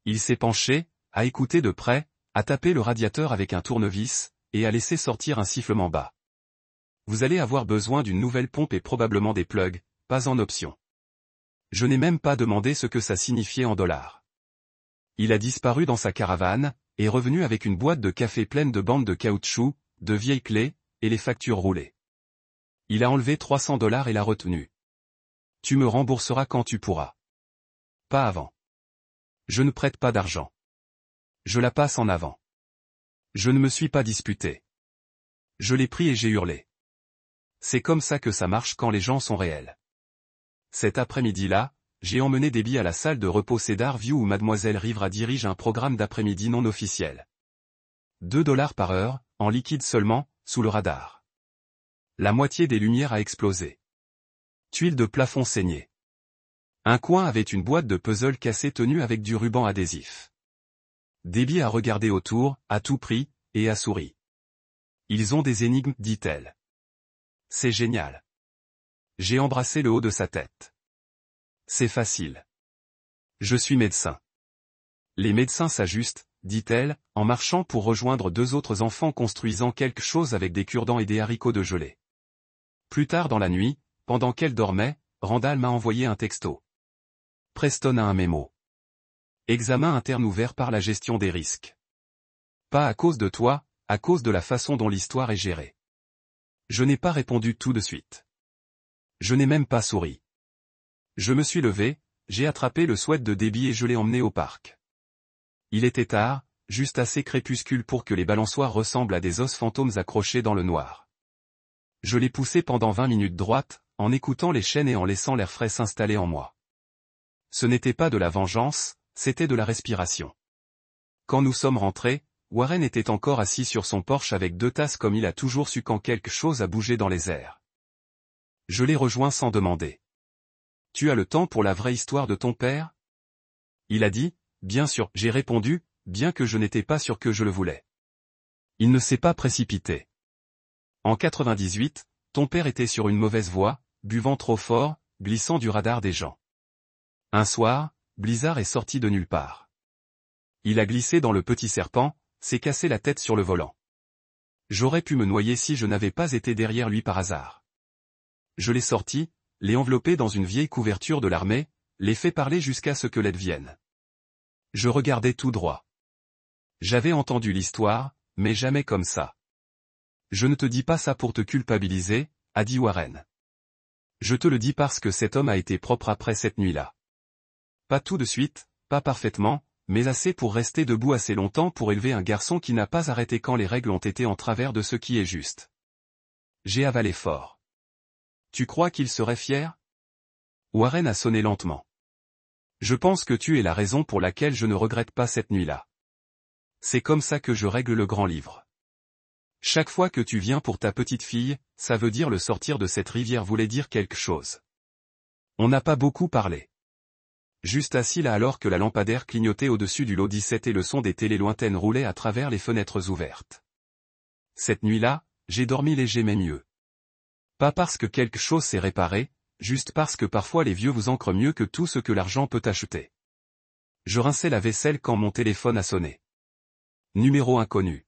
[SPEAKER 1] Il s'est penché, a écouté de près, a tapé le radiateur avec un tournevis, et a laissé sortir un sifflement bas. Vous allez avoir besoin d'une nouvelle pompe et probablement des plugs, pas en option. Je n'ai même pas demandé ce que ça signifiait en dollars. Il a disparu dans sa caravane, est revenu avec une boîte de café pleine de bandes de caoutchouc, de vieilles clés, et les factures roulées. Il a enlevé $300 et l'a retenu. Tu me rembourseras quand tu pourras. Pas avant. Je ne prête pas d'argent. Je la passe en avant. Je ne me suis pas disputé. Je l'ai pris et j'ai hurlé. C'est comme ça que ça marche quand les gens sont réels. Cet après-midi-là, j'ai emmené Debbie à la salle de repos Cedar View où Mademoiselle Rivera dirige un programme d'après-midi non officiel. $2 par heure, en liquide seulement, sous le radar. La moitié des lumières a explosé. Tuiles de plafond saignées. Un coin avait une boîte de puzzle cassée tenue avec du ruban adhésif. Debbie a regardé autour, à tout prix, et a souri. Ils ont des énigmes, dit-elle. C'est génial. J'ai embrassé le haut de sa tête. C'est facile. Je suis médecin. Les médecins s'ajustent, dit-elle, en marchant pour rejoindre deux autres enfants construisant quelque chose avec des cure-dents et des haricots de gelée. Plus tard dans la nuit, pendant qu'elle dormait, Randall m'a envoyé un texto. Preston a un mémo. Examen interne ouvert par la gestion des risques. Pas à cause de toi, à cause de la façon dont l'histoire est gérée. Je n'ai pas répondu tout de suite. Je n'ai même pas souri. Je me suis levé, j'ai attrapé le sweat de Debbie et je l'ai emmené au parc. Il était tard, juste assez crépuscule pour que les balançoires ressemblent à des os fantômes accrochés dans le noir. Je l'ai poussé pendant 20 minutes droite, en écoutant les chaînes et en laissant l'air frais s'installer en moi. Ce n'était pas de la vengeance, c'était de la respiration. Quand nous sommes rentrés, Warren était encore assis sur son porche avec 2 tasses comme il a toujours su quand quelque chose a bougé dans les airs. Je l'ai rejoint sans demander. Tu as le temps pour la vraie histoire de ton père? Il a dit, bien sûr, j'ai répondu, bien que je n'étais pas sûr que je le voulais. Il ne s'est pas précipité. En 98, ton père était sur une mauvaise voie, buvant trop fort, glissant du radar des gens. Un soir, Blizzard est sorti de nulle part. Il a glissé dans le Petit Serpent, s'est cassé la tête sur le volant. J'aurais pu me noyer si je n'avais pas été derrière lui par hasard. Je l'ai sorti, l'ai enveloppé dans une vieille couverture de l'armée, l'ai fait parler jusqu'à ce que l'aide vienne. Je regardais tout droit. J'avais entendu l'histoire, mais jamais comme ça. Je ne te dis pas ça pour te culpabiliser, a dit Warren. Je te le dis parce que cet homme a été propre après cette nuit-là. Pas tout de suite, pas parfaitement, mais assez pour rester debout assez longtemps pour élever un garçon qui n'a pas arrêté quand les règles ont été en travers de ce qui est juste. J'ai avalé fort. Tu crois qu'il serait fier? Warren a sonné lentement. Je pense que tu es la raison pour laquelle je ne regrette pas cette nuit-là. C'est comme ça que je règle le grand livre. Chaque fois que tu viens pour ta petite fille, ça veut dire le sortir de cette rivière voulait dire quelque chose. On n'a pas beaucoup parlé. Juste assis là alors que la lampadaire clignotait au-dessus du lot 17 et le son des télés lointaines roulait à travers les fenêtres ouvertes. Cette nuit-là, j'ai dormi léger mais mieux. Pas parce que quelque chose s'est réparé, juste parce que parfois les vieux vous ancrent mieux que tout ce que l'argent peut acheter. Je rinçais la vaisselle quand mon téléphone a sonné. Numéro inconnu.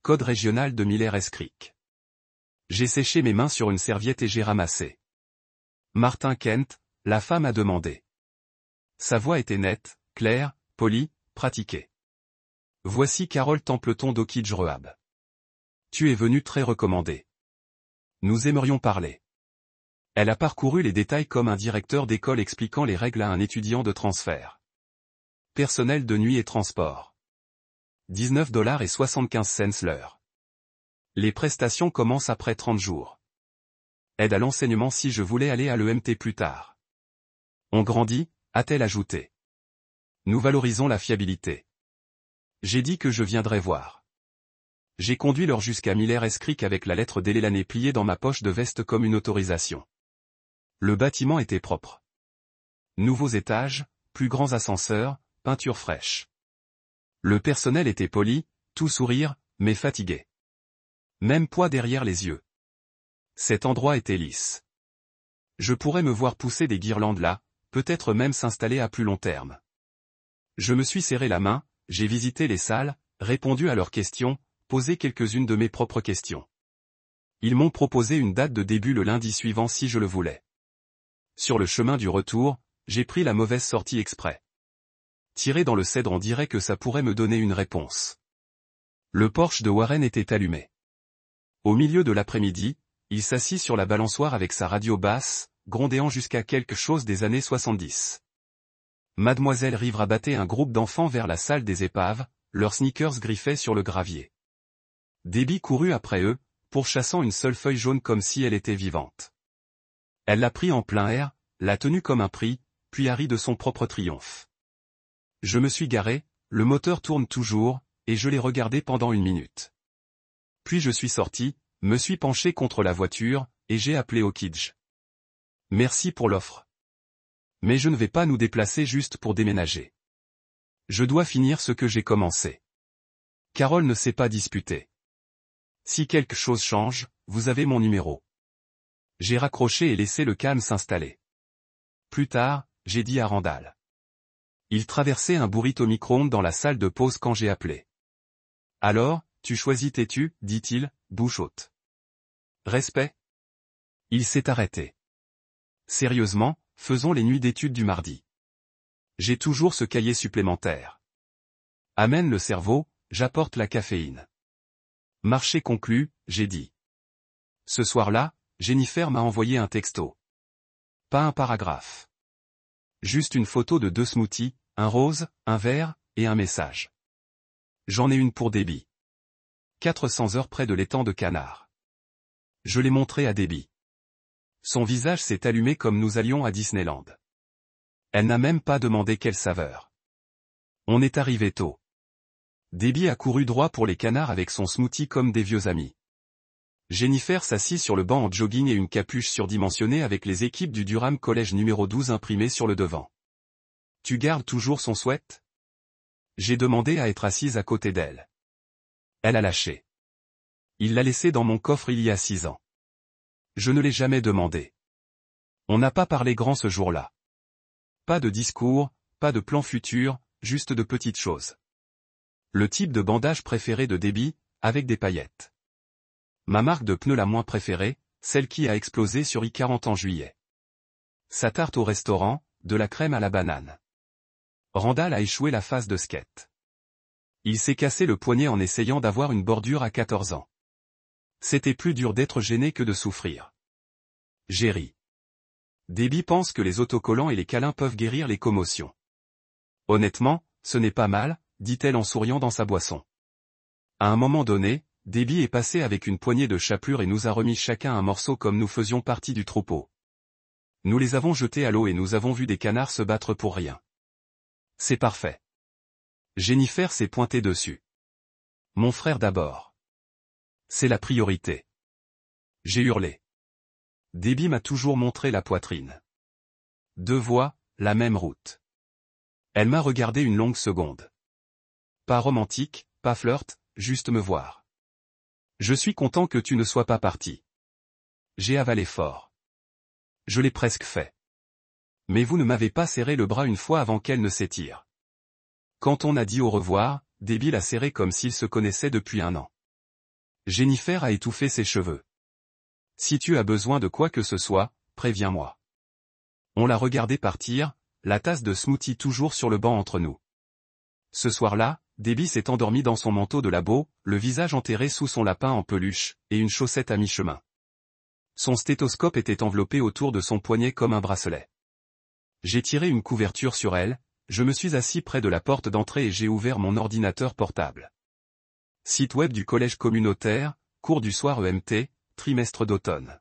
[SPEAKER 1] Code régional de Miller Creek. J'ai séché mes mains sur une serviette et j'ai ramassé. Martin Kent, la femme a demandé. Sa voix était nette, claire, polie, pratiquée. Voici Carole Templeton d'Oakidge Rehab. Tu es venu très recommandé. Nous aimerions parler. Elle a parcouru les détails comme un directeur d'école expliquant les règles à un étudiant de transfert. Personnel de nuit et transport. $19,75 l'heure. Les prestations commencent après 30 jours. Aide à l'enseignement si je voulais aller à l'EMT plus tard. On grandit, a-t-elle ajouté. Nous valorisons la fiabilité. J'ai dit que je viendrais voir. J'ai conduit l'heure jusqu'à Miller Creek avec la lettre d'Elelane pliée dans ma poche de veste comme une autorisation. Le bâtiment était propre. Nouveaux étages, plus grands ascenseurs, peinture fraîche. Le personnel était poli, tout sourire, mais fatigué. Même poids derrière les yeux. Cet endroit était lisse. Je pourrais me voir pousser des guirlandes là, peut-être même s'installer à plus long terme. Je me suis serré la main, j'ai visité les salles, répondu à leurs questions, posé quelques-unes de mes propres questions. Ils m'ont proposé une date de début le lundi suivant si je le voulais. Sur le chemin du retour, j'ai pris la mauvaise sortie exprès. Tiré dans le cèdre, on dirait que ça pourrait me donner une réponse. Le Porsche de Warren était allumé. Au milieu de l'après-midi, il s'assit sur la balançoire avec sa radio basse, grondéant jusqu'à quelque chose des années 70. Mademoiselle Rive rabattait un groupe d'enfants vers la salle des épaves, leurs sneakers griffaient sur le gravier. Debbie courut après eux, pourchassant une seule feuille jaune comme si elle était vivante. Elle l'a pris en plein air, l'a tenu comme un prix, puis a ri de son propre triomphe. Je me suis garé, le moteur tourne toujours, et je l'ai regardé pendant 1 minute. Puis je suis sorti, me suis penché contre la voiture, et j'ai appelé Oakidge. Merci pour l'offre. Mais je ne vais pas nous déplacer juste pour déménager. Je dois finir ce que j'ai commencé. Carole ne s'est pas disputée. Si quelque chose change, vous avez mon numéro. J'ai raccroché et laissé le calme s'installer. Plus tard, j'ai dit à Randall. Il traversait un burrito micro-ondes dans la salle de pause quand j'ai appelé. Alors, tu choisis t'es-tu, dit-il, bouche haute. Respect. Il s'est arrêté. Sérieusement, faisons les nuits d'études du mardi. J'ai toujours ce cahier supplémentaire. Amène le cerveau, j'apporte la caféine. Marché conclu, j'ai dit. Ce soir-là, Jennifer m'a envoyé un texto. Pas un paragraphe. Juste une photo de 2 smoothies, un rose, un vert, et un message. J'en ai une pour Debbie. 400 heures près de l'étang de canard. Je l'ai montré à Debbie. Son visage s'est allumé comme nous allions à Disneyland. Elle n'a même pas demandé quelle saveur. On est arrivé tôt. Debbie a couru droit pour les canards avec son smoothie comme des vieux amis. Jennifer s'assit sur le banc en jogging et une capuche surdimensionnée avec les équipes du Durham College numéro 12 imprimées sur le devant. Tu gardes toujours son sweat? J'ai demandé à être assise à côté d'elle. Elle a lâché. Il l'a laissé dans mon coffre il y a 6 ans. Je ne l'ai jamais demandé. On n'a pas parlé grand ce jour-là. Pas de discours, pas de plan futur, juste de petites choses. Le type de bandage préféré de Debbie, avec des paillettes. Ma marque de pneus la moins préférée, celle qui a explosé sur I-40 en juillet. Sa tarte au restaurant, de la crème à la banane. Randall a échoué la phase de skate. Il s'est cassé le poignet en essayant d'avoir une bordure à 14 ans. C'était plus dur d'être gêné que de souffrir. J'ai ri. Debbie pense que les autocollants et les câlins peuvent guérir les commotions. Honnêtement, ce n'est pas mal, dit-elle en souriant dans sa boisson. À un moment donné, Debbie est passée avec une poignée de chapelures et nous a remis chacun un morceau comme nous faisions partie du troupeau. Nous les avons jetés à l'eau et nous avons vu des canards se battre pour rien. C'est parfait. Jennifer s'est pointée dessus. Mon frère d'abord. C'est la priorité. J'ai hurlé. Debbie m'a toujours montré la poitrine. 2 voix, la même route. Elle m'a regardé une longue seconde. Pas romantique, pas flirt, juste me voir. Je suis content que tu ne sois pas parti. J'ai avalé fort. Je l'ai presque fait. Mais vous ne m'avez pas serré le bras une fois avant qu'elle ne s'étire. Quand on a dit au revoir, Debbie l'a serré comme s'ils se connaissaient depuis 1 an. Jennifer a étouffé ses cheveux. Si tu as besoin de quoi que ce soit, préviens-moi. On l'a regardé partir, la tasse de smoothie toujours sur le banc entre nous. Ce soir-là, Debbie s'est endormie dans son manteau de labo, le visage enterré sous son lapin en peluche, et une chaussette à mi-chemin. Son stéthoscope était enveloppé autour de son poignet comme un bracelet. J'ai tiré une couverture sur elle, je me suis assis près de la porte d'entrée et j'ai ouvert mon ordinateur portable. Site web du collège communautaire, cours du soir EMT, trimestre d'automne.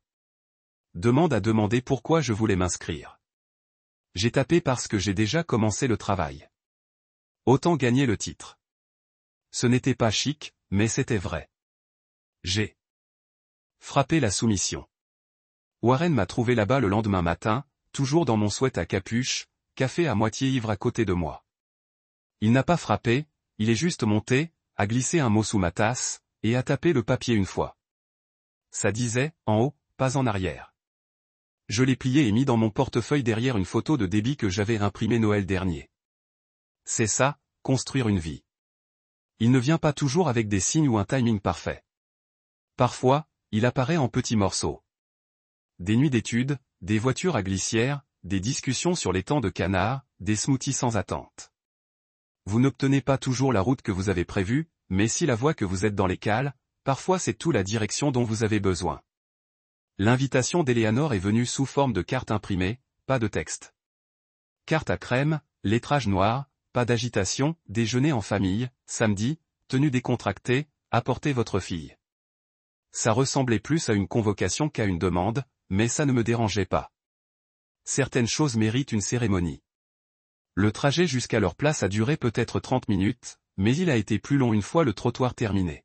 [SPEAKER 1] Demande à demander pourquoi je voulais m'inscrire. J'ai tapé parce que j'ai déjà commencé le travail. Autant gagner le titre. Ce n'était pas chic, mais c'était vrai. J'ai frappé la soumission. Warren m'a trouvé là-bas le lendemain matin, toujours dans mon sweat à capuche, café à moitié ivre à côté de moi. Il n'a pas frappé, il est juste monté, a glissé un mot sous ma tasse, et a tapé le papier une fois. Ça disait, en haut, pas en arrière. Je l'ai plié et mis dans mon portefeuille derrière une photo de Debbie que j'avais imprimée Noël dernier. C'est ça, construire une vie. Il ne vient pas toujours avec des signes ou un timing parfait. Parfois, il apparaît en petits morceaux. Des nuits d'études, des voitures à glissière, des discussions sur les temps de canard, des smoothies sans attente. Vous n'obtenez pas toujours la route que vous avez prévue, mais si la voie que vous êtes dans les cales, parfois c'est tout la direction dont vous avez besoin. L'invitation d'Eleanor est venue sous forme de carte imprimée, pas de texte. Carte à crème, lettrage noir, pas d'agitation, déjeuner en famille, samedi, tenue décontractée, apportez votre fille. Ça ressemblait plus à une convocation qu'à une demande, mais ça ne me dérangeait pas. Certaines choses méritent une cérémonie. Le trajet jusqu'à leur place a duré peut-être 30 minutes, mais il a été plus long une fois le trottoir terminé.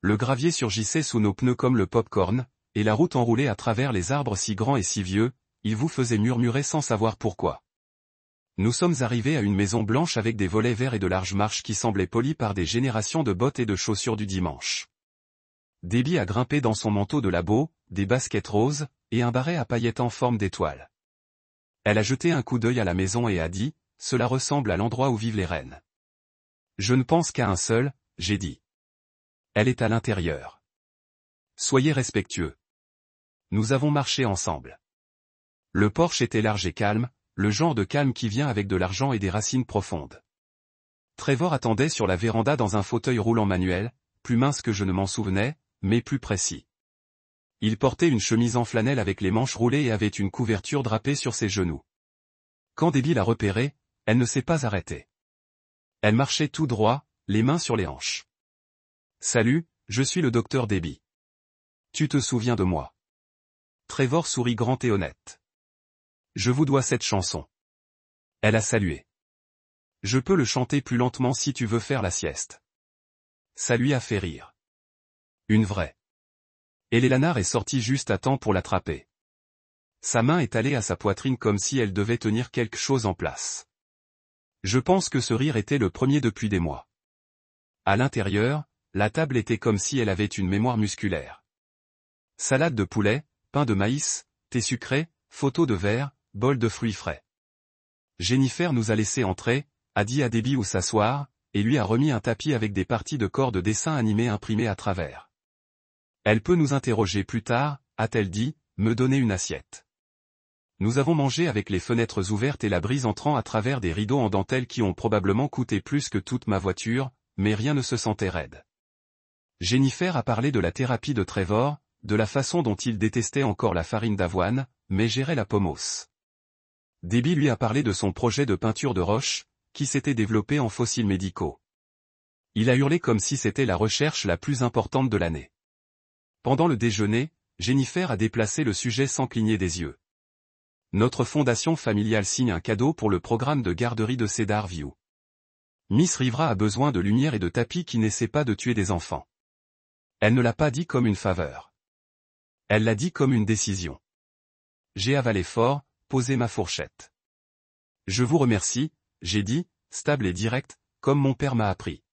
[SPEAKER 1] Le gravier surgissait sous nos pneus comme le pop-corn, et la route enroulée à travers les arbres si grands et si vieux, il vous faisait murmurer sans savoir pourquoi. Nous sommes arrivés à une maison blanche avec des volets verts et de larges marches qui semblaient polies par des générations de bottes et de chaussures du dimanche. Debbie a grimpé dans son manteau de labo, des baskets roses, et un barret à paillettes en forme d'étoile. Elle a jeté un coup d'œil à la maison et a dit, « Cela ressemble à l'endroit où vivent les reines. » Je ne pense qu'à un seul, j'ai dit. Elle est à l'intérieur. Soyez respectueux. Nous avons marché ensemble. Le porche était large et calme, le genre de calme qui vient avec de l'argent et des racines profondes. Trevor attendait sur la véranda dans un fauteuil roulant manuel, plus mince que je ne m'en souvenais, mais plus précis. Il portait une chemise en flanelle avec les manches roulées et avait une couverture drapée sur ses genoux. Quand Debbie l'a repéré, elle ne s'est pas arrêtée. Elle marchait tout droit, les mains sur les hanches. « Salut, je suis le docteur Debbie. Tu te souviens de moi ?» Trevor sourit grand et honnête. « Je vous dois cette chanson. » Elle a salué. « Je peux le chanter plus lentement si tu veux faire la sieste. » Ça lui a fait rire. Une vraie. Eleanor est sortie juste à temps pour l'attraper. Sa main est allée à sa poitrine comme si elle devait tenir quelque chose en place. Je pense que ce rire était le premier depuis des mois. À l'intérieur, la table était comme si elle avait une mémoire musculaire. Salade de poulet, pain de maïs, thé sucré, photo de verre, bol de fruits frais. Jennifer nous a laissé entrer, a dit à Debbie où s'asseoir, et lui a remis un tapis avec des parties de corps de dessin animé imprimées à travers. Elle peut nous interroger plus tard, a-t-elle dit, me donner une assiette. Nous avons mangé avec les fenêtres ouvertes et la brise entrant à travers des rideaux en dentelle qui ont probablement coûté plus que toute ma voiture, mais rien ne se sentait raide. Jennifer a parlé de la thérapie de Trevor, de la façon dont il détestait encore la farine d'avoine, mais gérait la pommos. Debbie lui a parlé de son projet de peinture de roche, qui s'était développé en fossiles médicaux. Il a hurlé comme si c'était la recherche la plus importante de l'année. Pendant le déjeuner, Jennifer a déplacé le sujet sans cligner des yeux. Notre fondation familiale signe un cadeau pour le programme de garderie de Cedar View. Miss Rivera a besoin de lumière et de tapis qui n'essaient pas de tuer des enfants. Elle ne l'a pas dit comme une faveur. Elle l'a dit comme une décision. J'ai avalé fort, posé ma fourchette. Je vous remercie, j'ai dit, stable et direct, comme mon père m'a appris.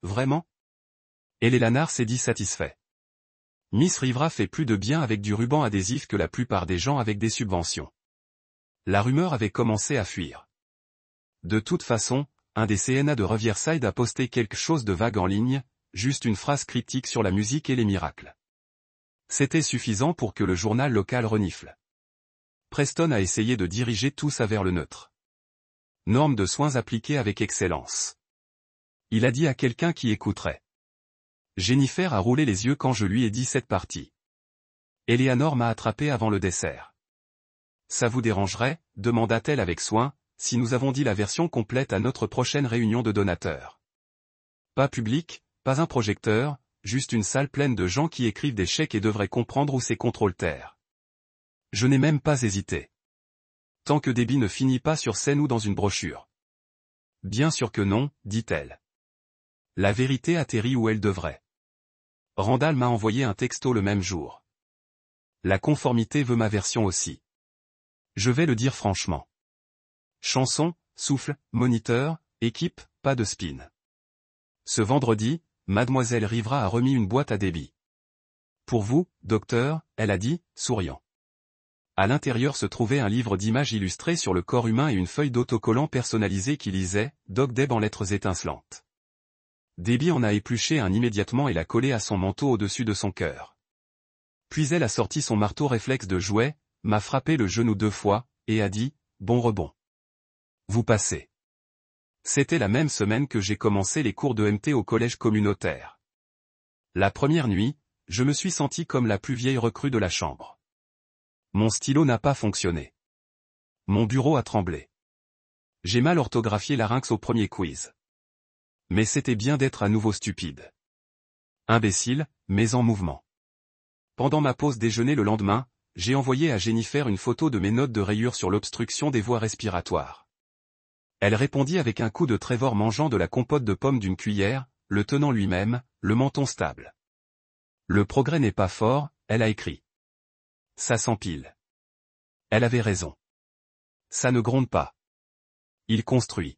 [SPEAKER 1] Vraiment ? Eleanor s'est dit satisfait. Miss Rivera fait plus de bien avec du ruban adhésif que la plupart des gens avec des subventions. La rumeur avait commencé à fuir. De toute façon, un des CNA de Riverside a posté quelque chose de vague en ligne, juste une phrase critique sur la musique et les miracles. C'était suffisant pour que le journal local renifle. Preston a essayé de diriger tout ça vers le neutre. Norme de soins appliqués avec excellence. Il a dit à quelqu'un qui écouterait. Jennifer a roulé les yeux quand je lui ai dit cette partie. Eleanor m'a attrapé avant le dessert. Ça vous dérangerait, demanda-t-elle avec soin, si nous avons dit la version complète à notre prochaine réunion de donateurs. Pas public, pas un projecteur, juste une salle pleine de gens qui écrivent des chèques et devraient comprendre où c'est contrôle-terre. Je n'ai même pas hésité. Tant que Debbie ne finit pas sur scène ou dans une brochure. Bien sûr que non, dit-elle. La vérité atterrit où elle devrait. Randall m'a envoyé un texto le même jour. La conformité veut ma version aussi. Je vais le dire franchement. Chanson, souffle, moniteur, équipe, pas de spin. Ce vendredi, Mademoiselle Rivera a remis une boîte à Debbie. Pour vous, docteur, elle a dit, souriant. À l'intérieur se trouvait un livre d'images illustrées sur le corps humain et une feuille d'autocollant personnalisée qui lisait « Doc Deb » en lettres étincelantes. Debbie en a épluché un immédiatement et l'a collé à son manteau au-dessus de son cœur. Puis elle a sorti son marteau réflexe de jouet, m'a frappé le genou 2 fois, et a dit « Bon rebond. Vous passez. » C'était la même semaine que j'ai commencé les cours de MT au collège communautaire. La première nuit, je me suis senti comme la plus vieille recrue de la chambre. Mon stylo n'a pas fonctionné. Mon bureau a tremblé. J'ai mal orthographié larynx au premier quiz. Mais c'était bien d'être à nouveau stupide. Imbécile, mais en mouvement. Pendant ma pause déjeuner le lendemain, j'ai envoyé à Jennifer une photo de mes notes de rayures sur l'obstruction des voies respiratoires. Elle répondit avec un coup de Trevor mangeant de la compote de pommes d'une cuillère, le tenant lui-même, le menton stable. Le progrès n'est pas fort, elle a écrit. Ça s'empile. Elle avait raison. Ça ne gronde pas. Il construit.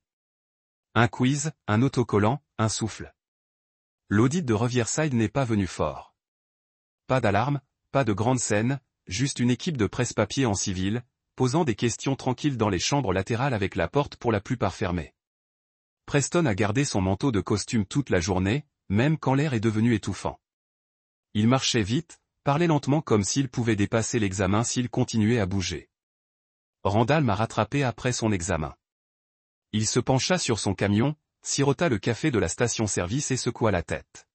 [SPEAKER 1] Un quiz, un autocollant, un souffle. L'audit de Riverside n'est pas venu fort. Pas d'alarme, pas de grande scène, juste une équipe de presse-papier en civil, posant des questions tranquilles dans les chambres latérales avec la porte pour la plupart fermée. Preston a gardé son manteau de costume toute la journée, même quand l'air est devenu étouffant. Il marchait vite, parlait lentement comme s'il pouvait dépasser l'examen s'il continuait à bouger. Randall m'a rattrapé après son examen. Il se pencha sur son camion, sirota le café de la station-service et secoua la tête.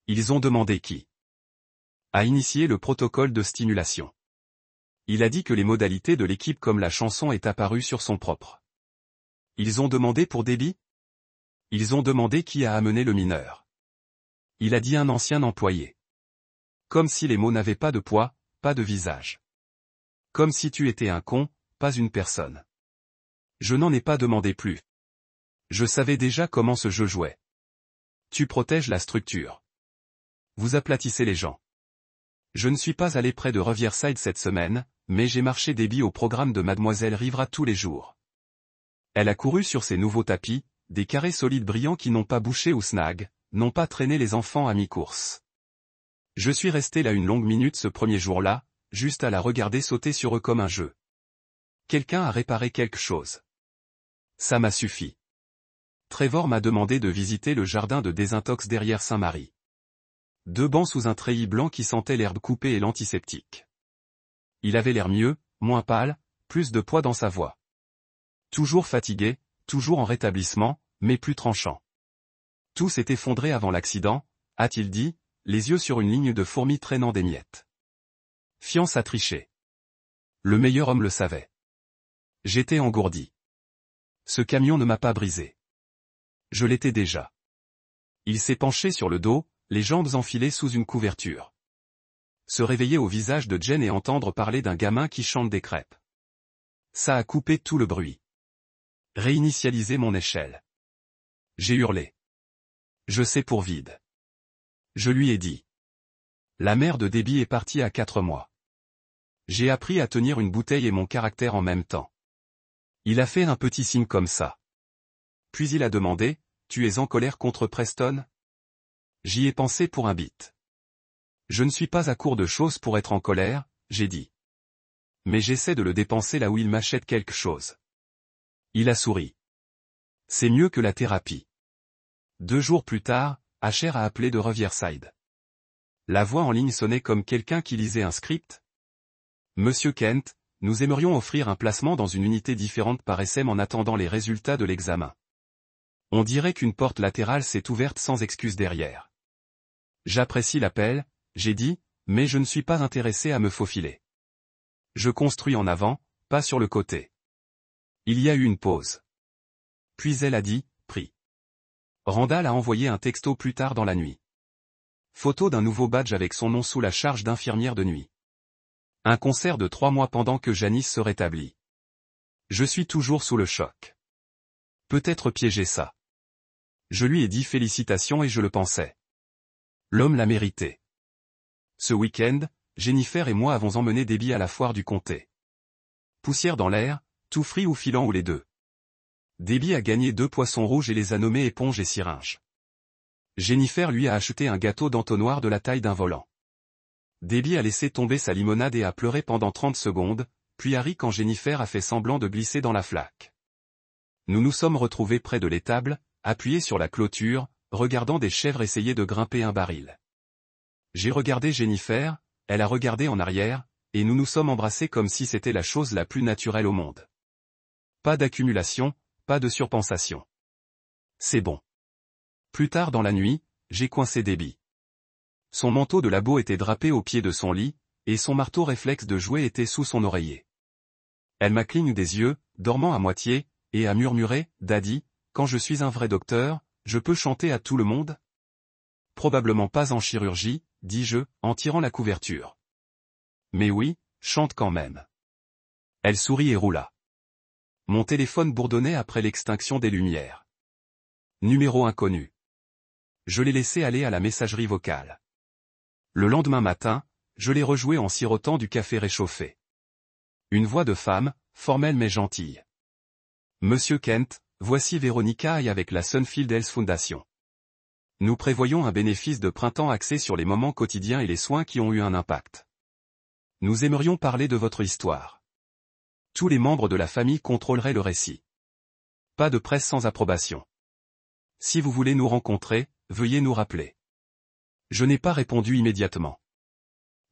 [SPEAKER 1] Ils ont demandé qui a initié le protocole de stimulation. Il a dit que les modalités de l'équipe comme la chanson est apparue sur son propre. Ils ont demandé pour Debbie? Ils ont demandé qui a amené le mineur. Il a dit un ancien employé. Comme si les mots n'avaient pas de poids, pas de visage. Comme si tu étais un con, pas une personne. Je n'en ai pas demandé plus. Je savais déjà comment ce jeu jouait. Tu protèges la structure. Vous aplatissez les gens. Je ne suis pas allé près de Riverside cette semaine, mais j'ai marché Debbie au programme de Mademoiselle Rivera tous les jours. Elle a couru sur ses nouveaux tapis, des carrés solides brillants qui n'ont pas bouché ou snag, n'ont pas traîné les enfants à mi-course. Je suis resté là une longue minute ce premier jour-là, juste à la regarder sauter sur eux comme un jeu. Quelqu'un a réparé quelque chose. Ça m'a suffi. Trevor m'a demandé de visiter le jardin de désintox derrière Saint-Marie. 2 bancs sous un treillis blanc qui sentait l'herbe coupée et l'antiseptique. Il avait l'air mieux, moins pâle, plus de poids dans sa voix. Toujours fatigué, toujours en rétablissement, mais plus tranchant. Tout s'est effondré avant l'accident, a-t-il dit, les yeux sur une ligne de fourmis traînant des miettes. Fiance a triché. Le meilleur homme le savait. J'étais engourdi. Ce camion ne m'a pas brisé. Je l'étais déjà. Il s'est penché sur le dos, les jambes enfilées sous une couverture. Se réveiller au visage de Jen et entendre parler d'un gamin qui chante des crêpes. Ça a coupé tout le bruit. Réinitialiser mon échelle. J'ai hurlé. Je sais pour vide. Je lui ai dit. La mère de Debbie est partie à 4 mois. J'ai appris à tenir une bouteille et mon caractère en même temps. Il a fait un petit signe comme ça. Puis il a demandé, tu es en colère contre Preston? J'y ai pensé pour un bit. Je ne suis pas à court de choses pour être en colère, j'ai dit. Mais j'essaie de le dépenser là où il m'achète quelque chose. Il a souri. C'est mieux que la thérapie. 2 jours plus tard, Asher a appelé de Riverside. La voix en ligne sonnait comme quelqu'un qui lisait un script. Monsieur Kent, nous aimerions offrir un placement dans une unité différente par SM en attendant les résultats de l'examen. On dirait qu'une porte latérale s'est ouverte sans excuse derrière. J'apprécie l'appel, j'ai dit, mais je ne suis pas intéressé à me faufiler. Je construis en avant, pas sur le côté. Il y a eu une pause. Puis elle a dit, pris. Randall a envoyé un texto plus tard dans la nuit. Photo d'un nouveau badge avec son nom sous la charge d'infirmière de nuit. Un concert de 3 mois pendant que Janice se rétablit. Je suis toujours sous le choc. Peut-être piéger ça. Je lui ai dit félicitations et je le pensais. L'homme l'a mérité. Ce week-end, Jennifer et moi avons emmené Debbie à la foire du comté. Poussière dans l'air, tout frit ou filant ou les deux. Debbie a gagné 2 poissons rouges et les a nommés Éponge et Syringe. Jennifer lui a acheté un gâteau d'entonnoir de la taille d'un volant. Debbie a laissé tomber sa limonade et a pleuré pendant 30 secondes, puis a ri quand Jennifer a fait semblant de glisser dans la flaque. Nous nous sommes retrouvés près de l'étable, appuyés sur la clôture, regardant des chèvres essayer de grimper un baril. J'ai regardé Jennifer, elle a regardé en arrière, et nous nous sommes embrassés comme si c'était la chose la plus naturelle au monde. Pas d'accumulation, pas de surpensation. C'est bon. Plus tard dans la nuit, j'ai coincé Debbie. Son manteau de labo était drapé au pied de son lit, et son marteau réflexe de jouet était sous son oreiller. Elle m'a cligné des yeux, dormant à moitié, et a murmuré, « Daddy, quand je suis un vrai docteur, je peux chanter à tout le monde ?» Probablement pas en chirurgie, dis-je, en tirant la couverture. Mais oui, chante quand même. Elle sourit et roula. Mon téléphone bourdonnait après l'extinction des lumières. Numéro inconnu. Je l'ai laissé aller à la messagerie vocale. Le lendemain matin, je l'ai rejoué en sirotant du café réchauffé. Une voix de femme, formelle mais gentille. Monsieur Kent, voici Véronica et avec la Sunfield Health Foundation. Nous prévoyons un bénéfice de printemps axé sur les moments quotidiens et les soins qui ont eu un impact. Nous aimerions parler de votre histoire. Tous les membres de la famille contrôleraient le récit. Pas de presse sans approbation. Si vous voulez nous rencontrer, veuillez nous rappeler. Je n'ai pas répondu immédiatement.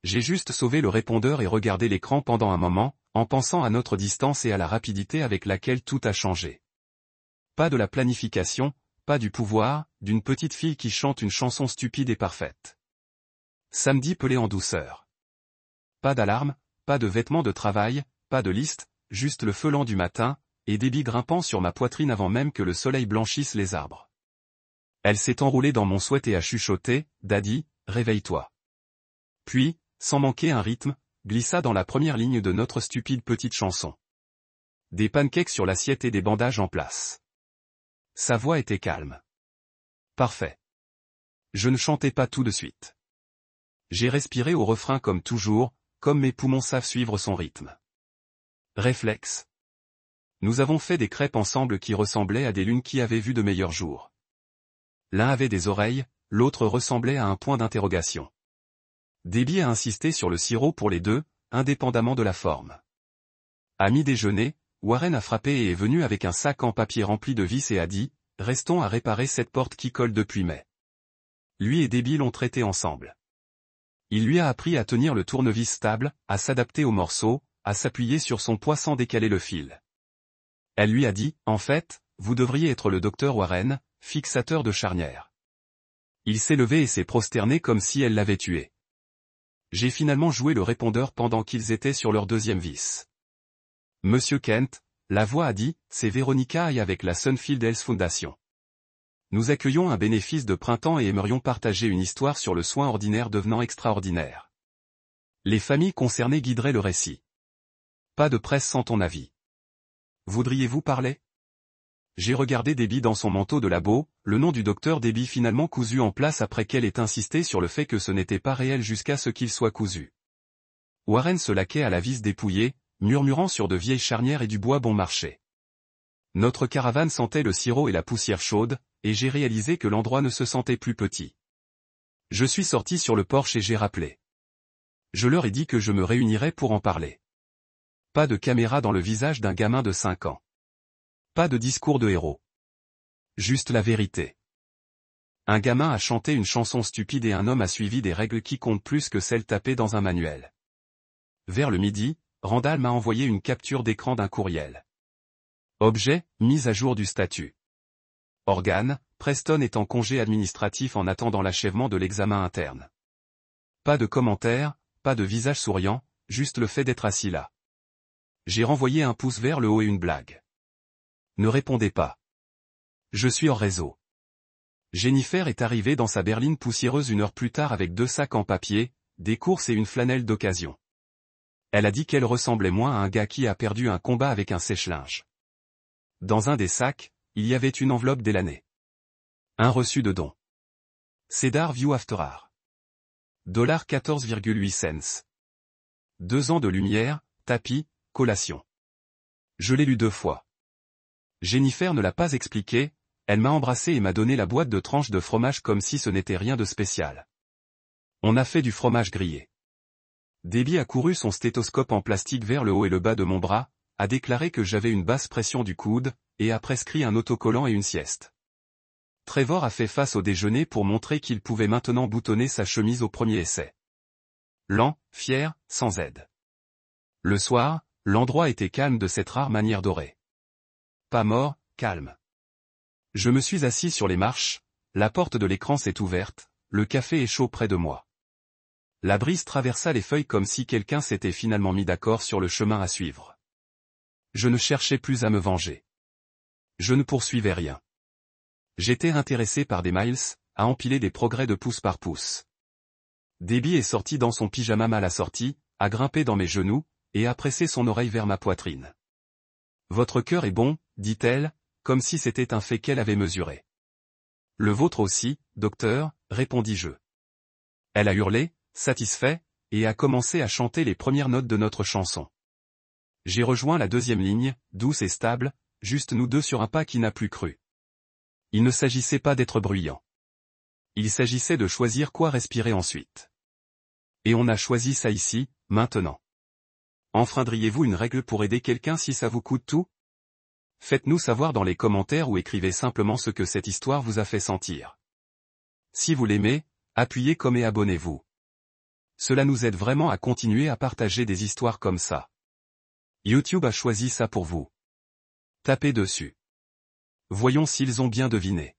[SPEAKER 1] J'ai juste sauvé le répondeur et regardé l'écran pendant un moment, en pensant à notre distance et à la rapidité avec laquelle tout a changé. Pas de la planification, pas du pouvoir, d'une petite fille qui chante une chanson stupide et parfaite. Samedi pelé en douceur. Pas d'alarme, pas de vêtements de travail, pas de liste, juste le feu lent du matin, et Debbie grimpant sur ma poitrine avant même que le soleil blanchisse les arbres. Elle s'est enroulée dans mon sweat et a chuchoté, « Daddy, réveille-toi ». Puis, sans manquer un rythme, glissa dans la première ligne de notre stupide petite chanson. Des pancakes sur l'assiette et des bandages en place. Sa voix était calme. Parfait. Je ne chantais pas tout de suite. J'ai respiré au refrain comme toujours, comme mes poumons savent suivre son rythme. Réflexe. Nous avons fait des crêpes ensemble qui ressemblaient à des lunes qui avaient vu de meilleurs jours. L'un avait des oreilles, l'autre ressemblait à un point d'interrogation. Debbie a insisté sur le sirop pour les deux, indépendamment de la forme. À mi-déjeuner, Warren a frappé et est venu avec un sac en papier rempli de vis et a dit, « Restons à réparer cette porte qui colle depuis mai. » Lui et Debbie l'ont traité ensemble. Il lui a appris à tenir le tournevis stable, à s'adapter aux morceaux, à s'appuyer sur son poids sans décaler le fil. Elle lui a dit, « En fait, vous devriez être le docteur Warren, fixateur de charnière. » Il s'est levé et s'est prosterné comme si elle l'avait tué. J'ai finalement joué le répondeur pendant qu'ils étaient sur leur deuxième vis. Monsieur Kent, la voix a dit, c'est Véronica et avec la Sunfield Health Foundation. Nous accueillons un bénéfice de printemps et aimerions partager une histoire sur le soin ordinaire devenant extraordinaire. Les familles concernées guideraient le récit. Pas de presse sans ton avis. Voudriez-vous parler? J'ai regardé Debbie dans son manteau de labo, le nom du docteur Debbie finalement cousu en place après qu'elle ait insisté sur le fait que ce n'était pas réel jusqu'à ce qu'il soit cousu. Warren se laquait à la vis dépouillée, murmurant sur de vieilles charnières et du bois bon marché. Notre caravane sentait le sirop et la poussière chaude, et j'ai réalisé que l'endroit ne se sentait plus petit. Je suis sorti sur le porche et j'ai rappelé. Je leur ai dit que je me réunirais pour en parler. Pas de caméra dans le visage d'un gamin de 5 ans. Pas de discours de héros. Juste la vérité. Un gamin a chanté une chanson stupide et un homme a suivi des règles qui comptent plus que celles tapées dans un manuel. Vers le midi, Randall m'a envoyé une capture d'écran d'un courriel. Objet, mise à jour du statut. Organe, Preston est en congé administratif en attendant l'achèvement de l'examen interne. Pas de commentaires, pas de visage souriant, juste le fait d'être assis là. J'ai renvoyé un pouce vers le haut et une blague. Ne répondez pas. Je suis hors réseau. Jennifer est arrivée dans sa berline poussiéreuse 1 heure plus tard avec 2 sacs en papier, des courses et une flanelle d'occasion. Elle a dit qu'elle ressemblait moins à un gars qui a perdu un combat avec un sèche-linge. Dans un des sacs, il y avait une enveloppe délanée. Un reçu de don. Cedar View After Hours. 14,8 cents. 2 ans de lumière, tapis, collation. Je l'ai lu 2 fois. Jennifer ne l'a pas expliqué, elle m'a embrassé et m'a donné la boîte de tranches de fromage comme si ce n'était rien de spécial. On a fait du fromage grillé. Debbie a couru son stéthoscope en plastique vers le haut et le bas de mon bras, a déclaré que j'avais une basse pression du coude, et a prescrit un autocollant et une sieste. Trevor a fait face au déjeuner pour montrer qu'il pouvait maintenant boutonner sa chemise au premier essai. Lent, fier, sans aide. Le soir, l'endroit était calme de cette rare manière dorée. Pas mort, calme. Je me suis assis sur les marches, la porte de l'écran s'est ouverte, le café est chaud près de moi. La brise traversa les feuilles comme si quelqu'un s'était finalement mis d'accord sur le chemin à suivre. Je ne cherchais plus à me venger. Je ne poursuivais rien. J'étais intéressé par des miles, à empiler des progrès de pouce par pouce. Debbie est sortie dans son pyjama mal assorti, a grimpé dans mes genoux, et a pressé son oreille vers ma poitrine. « Votre cœur est bon, dit-elle, comme si c'était un fait qu'elle avait mesuré. « Le vôtre aussi, docteur, répondis-je. » Elle a hurlé, satisfait, et a commencé à chanter les premières notes de notre chanson. J'ai rejoint la deuxième ligne, douce et stable, juste nous deux sur un pas qui n'a plus cru. Il ne s'agissait pas d'être bruyant. Il s'agissait de choisir quoi respirer ensuite. Et on a choisi ça ici, maintenant. Enfreindriez-vous une règle pour aider quelqu'un si ça vous coûte tout? Faites-nous savoir dans les commentaires ou écrivez simplement ce que cette histoire vous a fait sentir. Si vous l'aimez, appuyez comme et abonnez-vous. Cela nous aide vraiment à continuer à partager des histoires comme ça. YouTube a choisi ça pour vous. Tapez dessus. Voyons s'ils ont bien deviné.